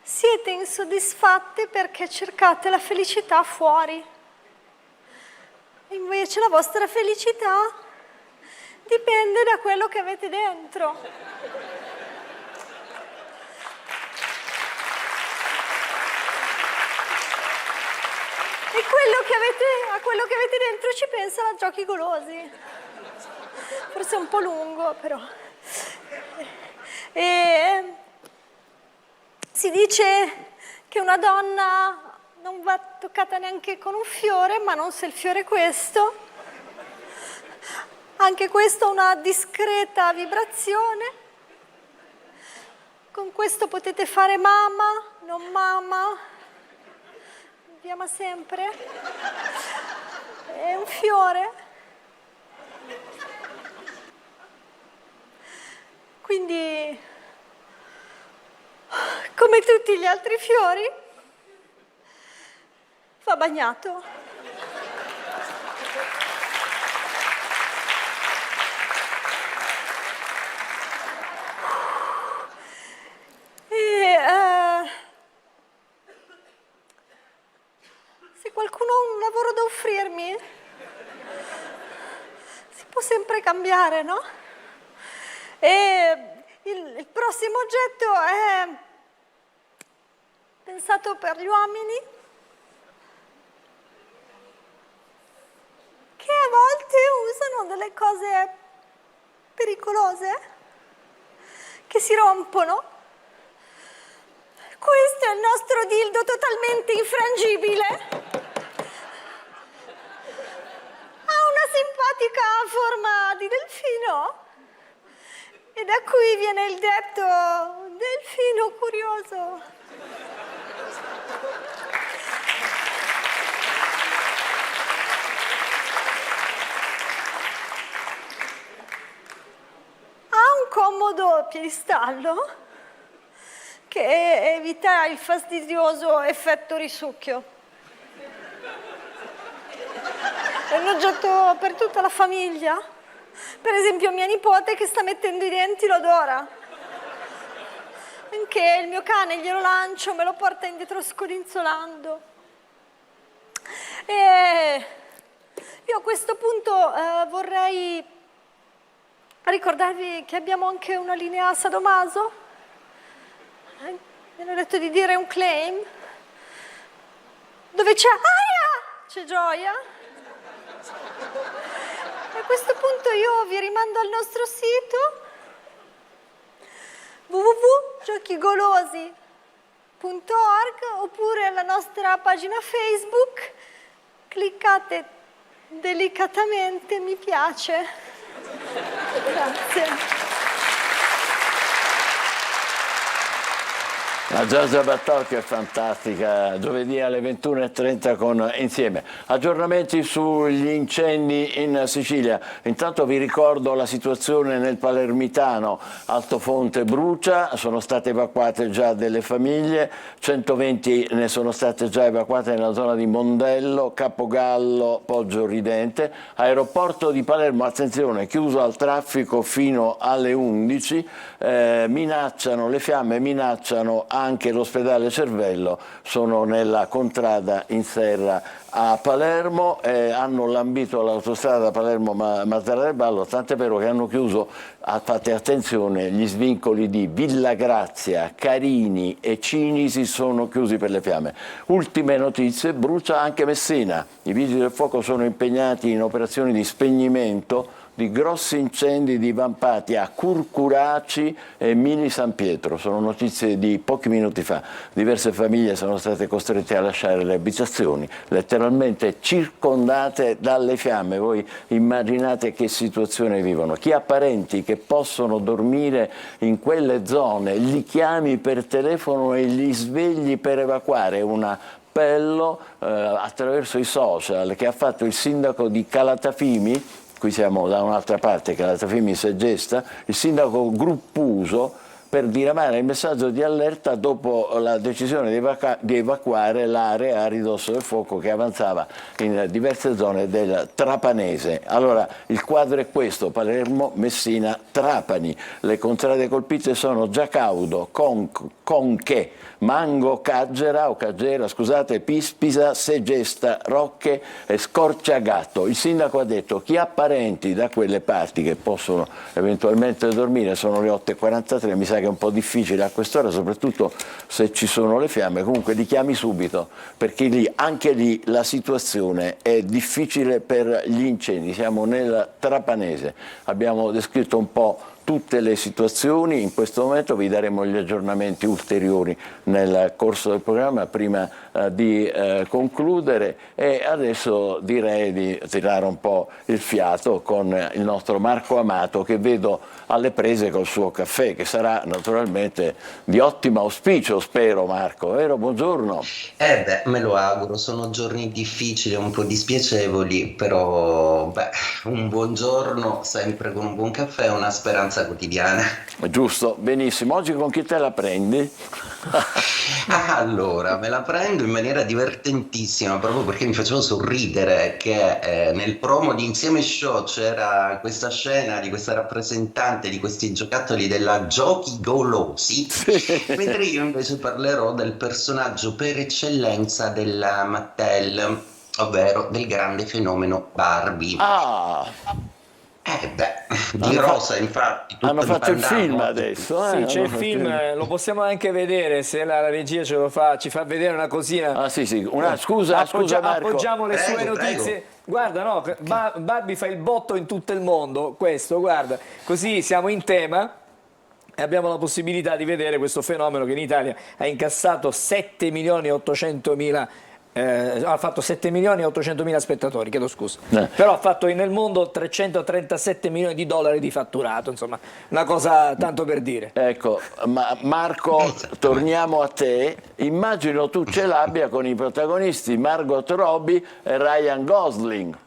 Speaker 14: siete insoddisfatte perché cercate la felicità fuori. Invece la vostra felicità dipende da quello che avete dentro. E a quello che avete dentro ci pensa la Giochi Golosi. Forse è un po' lungo, però. E si dice che una donna non va toccata neanche con un fiore, ma non se il fiore è questo. Anche questo ha una discreta vibrazione. Con questo potete fare mamma, non mamma. Vi ama sempre. È un fiore. Quindi, come tutti gli altri fiori, va bagnato. Se qualcuno ha un lavoro da offrirmi, si può sempre cambiare, no? E il prossimo oggetto è pensato per gli uomini che a volte usano delle cose pericolose che si rompono. Questo è il nostro dildo totalmente infrangibile. Ha una simpatica forma di delfino. E da qui viene il detto delfino curioso. Ha un comodo piedistallo che evita il fastidioso effetto risucchio. È un oggetto per tutta la famiglia. Per esempio mia nipote che sta mettendo i denti lo adora. Anche il mio cane glielo lancio, me lo porta indietro scodinzolando. E io a questo punto vorrei ricordarvi che abbiamo anche una linea Sadomaso. Mi hanno detto di dire un claim dove c'è aia, c'è gioia. A questo punto io vi rimando al nostro sito www.giochigolosi.org oppure alla nostra pagina Facebook. Cliccate delicatamente mi piace. Grazie.
Speaker 1: La Giorgia Battocchi è fantastica, giovedì alle 21:30 con Insieme. Aggiornamenti sugli incendi in Sicilia. Intanto vi ricordo la situazione nel Palermitano. Altofonte brucia, sono state evacuate già delle famiglie, 120 ne sono state già evacuate nella zona di Mondello, Capogallo, Poggio Ridente. Aeroporto di Palermo, attenzione, chiuso al traffico fino alle 11, le fiamme minacciano anche l'ospedale Cervello, sono nella contrada in Serra a Palermo, hanno lambito l'autostrada Palermo-Mazara del Vallo, tant'è vero che hanno chiuso, fate attenzione, gli svincoli di Villa Grazia, Carini e Cinisi sono chiusi per le fiamme. Ultime notizie, brucia anche Messina, i vigili del fuoco sono impegnati in operazioni di spegnimento di grossi incendi divampati a Curcuraci e Mini San Pietro. Sono notizie di pochi minuti fa. Diverse famiglie sono state costrette a lasciare le abitazioni, letteralmente circondate dalle fiamme. Voi immaginate che situazione vivono. Chi ha parenti che possono dormire in quelle zone, li chiami per telefono e li svegli per evacuare. Un appello attraverso i social che ha fatto il sindaco di Calatafimi. Qui siamo da un'altra parte, Calatafimi Segesta, il sindaco Gruppuso, per diramare il messaggio di allerta dopo la decisione di evacuare l'area a ridosso del fuoco che avanzava in diverse zone del Trapanese. Allora, il quadro è questo: Palermo, Messina, Trapani. Le contrade colpite sono Giacaudo, Conche, Mango, Caggera, Pispisa, Segesta, Rocche e Scorciagatto. Il sindaco ha detto: chi ha parenti da quelle parti che possono eventualmente dormire, sono le 8:43, mi sa che è un po' difficile a quest'ora, soprattutto se ci sono le fiamme, comunque li chiami subito, perché anche lì la situazione è difficile per gli incendi. Siamo nel Trapanese, abbiamo descritto un po' tutte le situazioni, in questo momento vi daremo gli aggiornamenti ulteriori nel corso del programma prima di concludere, e adesso direi di tirare un po' il fiato con il nostro Marco Amato, che vedo alle prese col suo caffè, che sarà naturalmente di ottimo auspicio, spero. Marco, vero? Buongiorno.
Speaker 15: Me lo auguro, sono giorni difficili, un po' dispiacevoli, però un buongiorno sempre con un buon caffè, una speranza quotidiana.
Speaker 1: Giusto, benissimo. Oggi con chi te la prendi?
Speaker 15: Allora, me la prendo in maniera divertentissima, proprio perché mi faceva sorridere che nel promo di Insieme Show c'era questa scena di questa rappresentante di questi giocattoli della Giochi Golosi, mentre io invece parlerò del personaggio per eccellenza della Mattel, ovvero del grande fenomeno Barbie. Di rosa, infatti.
Speaker 1: Hanno fatto il film adesso.
Speaker 2: Sì, c'è il film, lo possiamo anche vedere, se la regia ce lo fa, ci fa vedere una cosina.
Speaker 1: Sì. Scusa Marco.
Speaker 2: Appoggiamo le sue notizie. Guarda, no, Barbie fa il botto in tutto il mondo, questo, guarda, così siamo in tema. E abbiamo la possibilità di vedere questo fenomeno che in Italia ha incassato 7.800.000 ha fatto 7.800.000 spettatori, chiedo scusa, però ha fatto nel mondo 337 milioni di dollari di fatturato, insomma, una cosa tanto per dire.
Speaker 1: Ecco, Marco, torniamo a te. Immagino tu ce l'abbia con i protagonisti Margot Robbie e Ryan Gosling.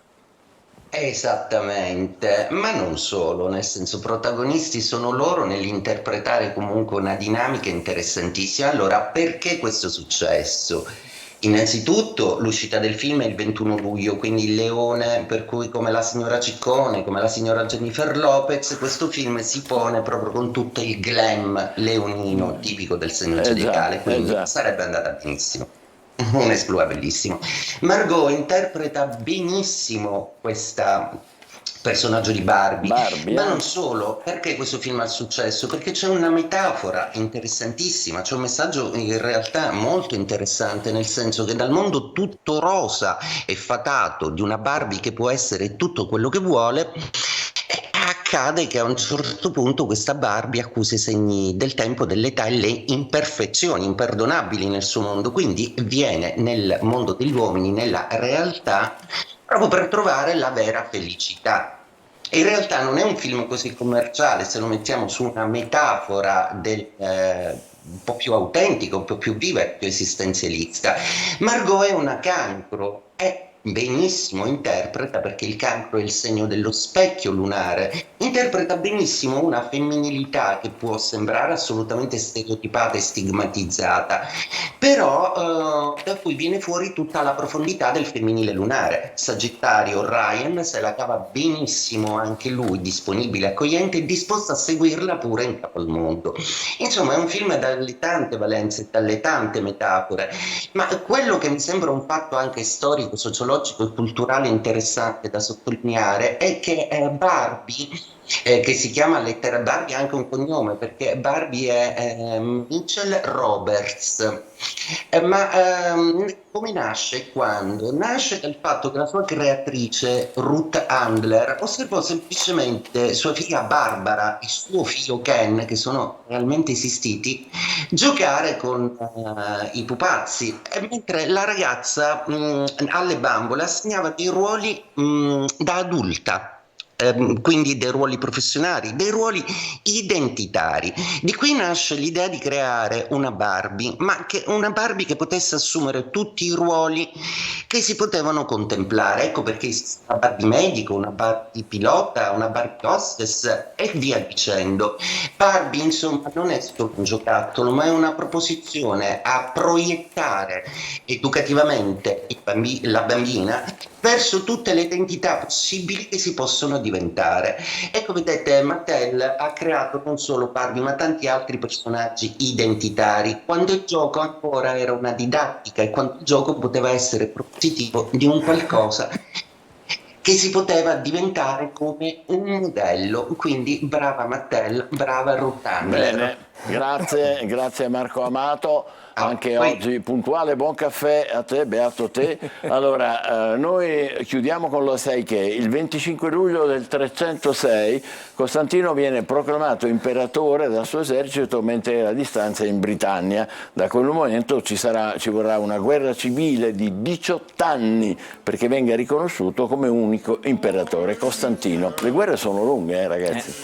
Speaker 15: Esattamente, ma non solo, nel senso, protagonisti sono loro nell'interpretare comunque una dinamica interessantissima. Allora, perché questo è successo? Innanzitutto l'uscita del film è il 21 luglio, quindi il leone, per cui come la signora Ciccone, come la signora Jennifer Lopez, questo film si pone proprio con tutto il glam leonino tipico del segno zodiacale, quindi sarebbe andata benissimo. Un esploit bellissimo. Margot interpreta benissimo questa personaggio di Barbie, ma non solo. Perché questo film ha successo? Perché c'è una metafora interessantissima, c'è un messaggio in realtà molto interessante, nel senso che dal mondo tutto rosa e fatato di una Barbie che può essere tutto quello che vuole, accade che a un certo punto questa Barbie accusa i segni del tempo, dell'età e le imperfezioni imperdonabili nel suo mondo, quindi viene nel mondo degli uomini, nella realtà, proprio per trovare la vera felicità. In realtà non è un film così commerciale, se lo mettiamo su una metafora un po' più autentica, un po' più viva e più esistenzialista. Margot è una cancro, benissimo interpreta, perché il cancro è il segno dello specchio lunare, interpreta benissimo una femminilità che può sembrare assolutamente stereotipata e stigmatizzata, però da cui viene fuori tutta la profondità del femminile lunare. Sagittario Ryan se la cava benissimo anche lui, disponibile, accogliente e disposto a seguirla pure in capo al mondo. Insomma, è un film dalle tante valenze, dalle tante metafore, ma quello che mi sembra un fatto anche storico, sociologico e culturale interessante da sottolineare è che Barbie, che si chiama lettera Barbie, ha anche un cognome, perché Barbie è Mitchell Roberts. Ma come nasce? Quando? Nasce dal fatto che la sua creatrice Ruth Handler osservò semplicemente sua figlia Barbara e suo figlio Ken, che sono realmente esistiti, giocare con i pupazzi, mentre la ragazza alle bambole assegnava dei ruoli da adulta. Quindi dei ruoli professionali, dei ruoli identitari. Di qui nasce l'idea di creare una Barbie, ma una Barbie che potesse assumere tutti i ruoli che si potevano contemplare. Ecco perché esiste una Barbie medico, una Barbie pilota, una Barbie hostess e via dicendo. Barbie, insomma, non è solo un giocattolo, ma è una proposizione a proiettare educativamente la bambina verso tutte le identità possibili che si possono diventare. Ecco, vedete, Mattel ha creato non solo Barbie, ma tanti altri personaggi identitari, quando il gioco ancora era una didattica e quando il gioco poteva essere propositivo di un qualcosa che si poteva diventare come un modello. Quindi brava Mattel, brava Ruth Handler.
Speaker 1: Bene, grazie Marco Amato. Anche oggi puntuale, buon caffè a te, beato te. Allora, noi chiudiamo con lo sai che il 25 luglio del 306 Costantino viene proclamato imperatore dal suo esercito mentre era a distanza in Britannia. Da quel momento ci vorrà una guerra civile di 18 anni perché venga riconosciuto come unico imperatore Costantino. Le guerre sono lunghe, ragazzi.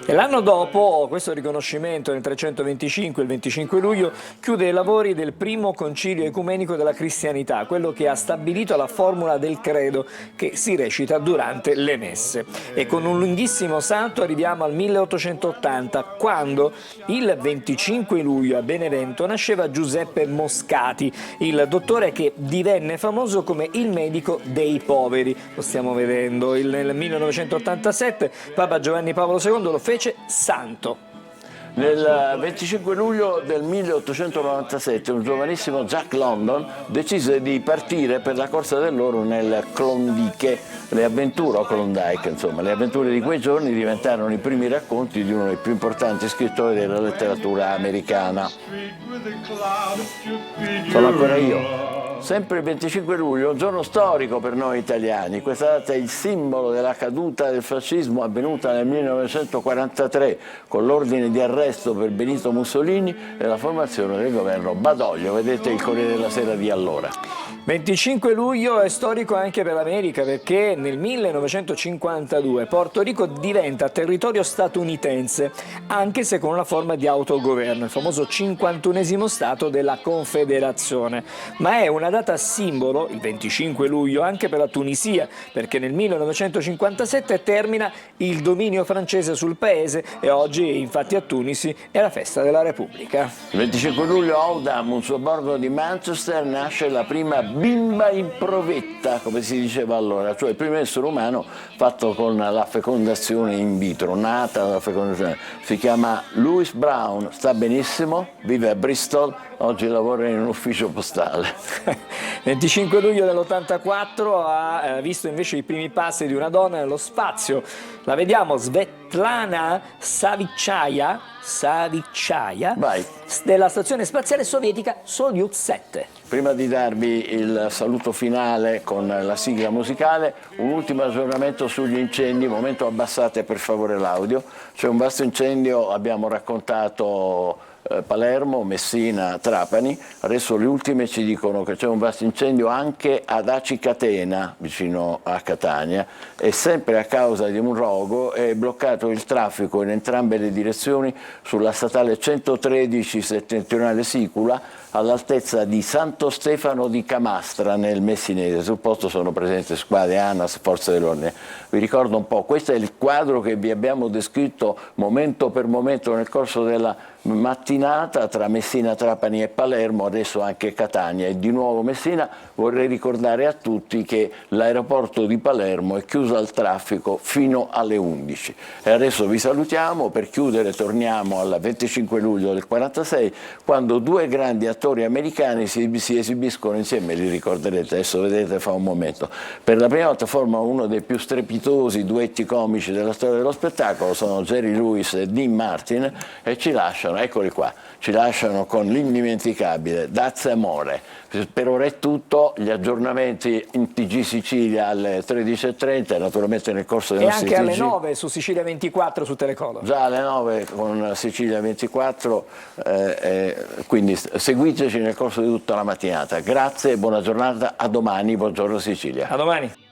Speaker 2: E l'anno dopo questo riconoscimento, nel 325, il 25 luglio, chiude i lavori del primo concilio ecumenico della cristianità, quello che ha stabilito la formula del credo che si recita durante le messe. E con un lunghissimo salto arriviamo al 1880, quando il 25 luglio a Benevento nasceva Giuseppe Moscati, il dottore che divenne famoso come il medico dei poveri. Lo stiamo vedendo. Nel 1987 Papa Giovanni Paolo II lo fece santo.
Speaker 1: Nel 25 luglio del 1897 un giovanissimo Jack London decise di partire per la corsa dell'oro nel Klondike, le avventure di quei giorni diventarono i primi racconti di uno dei più importanti scrittori della letteratura americana. Sono ancora io. Sempre il 25 luglio, un giorno storico per noi italiani. Questa data è il simbolo della caduta del fascismo avvenuta nel 1943 con l'ordine di arresto per Benito Mussolini e la formazione del governo Badoglio. Vedete il Corriere della Sera di allora.
Speaker 2: 25 luglio è storico anche per l'America perché nel 1952 Porto Rico diventa territorio statunitense, anche se con una forma di autogoverno, il famoso 51esimo stato della Confederazione. Ma è una data simbolo, il 25 luglio, anche per la Tunisia, perché nel 1957 termina il dominio francese sul paese e oggi infatti a Tunisi è la festa della Repubblica.
Speaker 1: Il 25 luglio a Oldham, un sobborgo di Manchester, nasce la prima bimba in provetta, come si diceva allora, cioè il primo essere umano fatto con la fecondazione in vitro, nata dalla fecondazione. Si chiama Louis Brown, sta benissimo, vive a Bristol, oggi lavora in un ufficio postale.
Speaker 2: 25 luglio dell'84 ha visto invece i primi passi di una donna nello spazio. La vediamo, Svetlana Savitskaya della stazione spaziale sovietica Soyuz 7.
Speaker 1: Prima di darvi il saluto finale con la sigla musicale, un ultimo aggiornamento sugli incendi. Momento, abbassate per favore l'audio. C'è un vasto incendio, abbiamo raccontato Palermo, Messina, Trapani. Adesso le ultime ci dicono che c'è un vasto incendio anche ad Aci Catena, vicino a Catania, e sempre a causa di un rogo è bloccato il traffico in entrambe le direzioni sulla statale 113 settentrionale Sicula, all'altezza di Santo Stefano di Camastra nel Messinese. Sul posto sono presenti squadre ANAS, forze dell'ordine. Vi ricordo un po', questo è il quadro che vi abbiamo descritto momento per momento nel corso della mattinata tra Messina, Trapani e Palermo, adesso anche Catania e di nuovo Messina. Vorrei ricordare a tutti che l'aeroporto di Palermo è chiuso al traffico fino alle 11. E adesso vi salutiamo. Per chiudere torniamo al 25 luglio del 46, quando due grandi attori americani si esibiscono insieme, li ricorderete, adesso vedete fa un momento. Per la prima volta formano uno dei più strepitosi duetti comici della storia dello spettacolo, sono Jerry Lewis e Dean Martin, e ci lasciano, eccoli qua, ci lasciano con l'indimenticabile Dazze Amore. Per ora è tutto, gli aggiornamenti in TG Sicilia alle 13:30 e naturalmente nel corso dei nostri TG.
Speaker 2: E anche alle 9 su Sicilia 24 su Telecolor.
Speaker 1: Già alle 9 con Sicilia 24, quindi seguiteci nel corso di tutta la mattinata. Grazie, buona giornata, a domani, buongiorno Sicilia.
Speaker 2: A domani.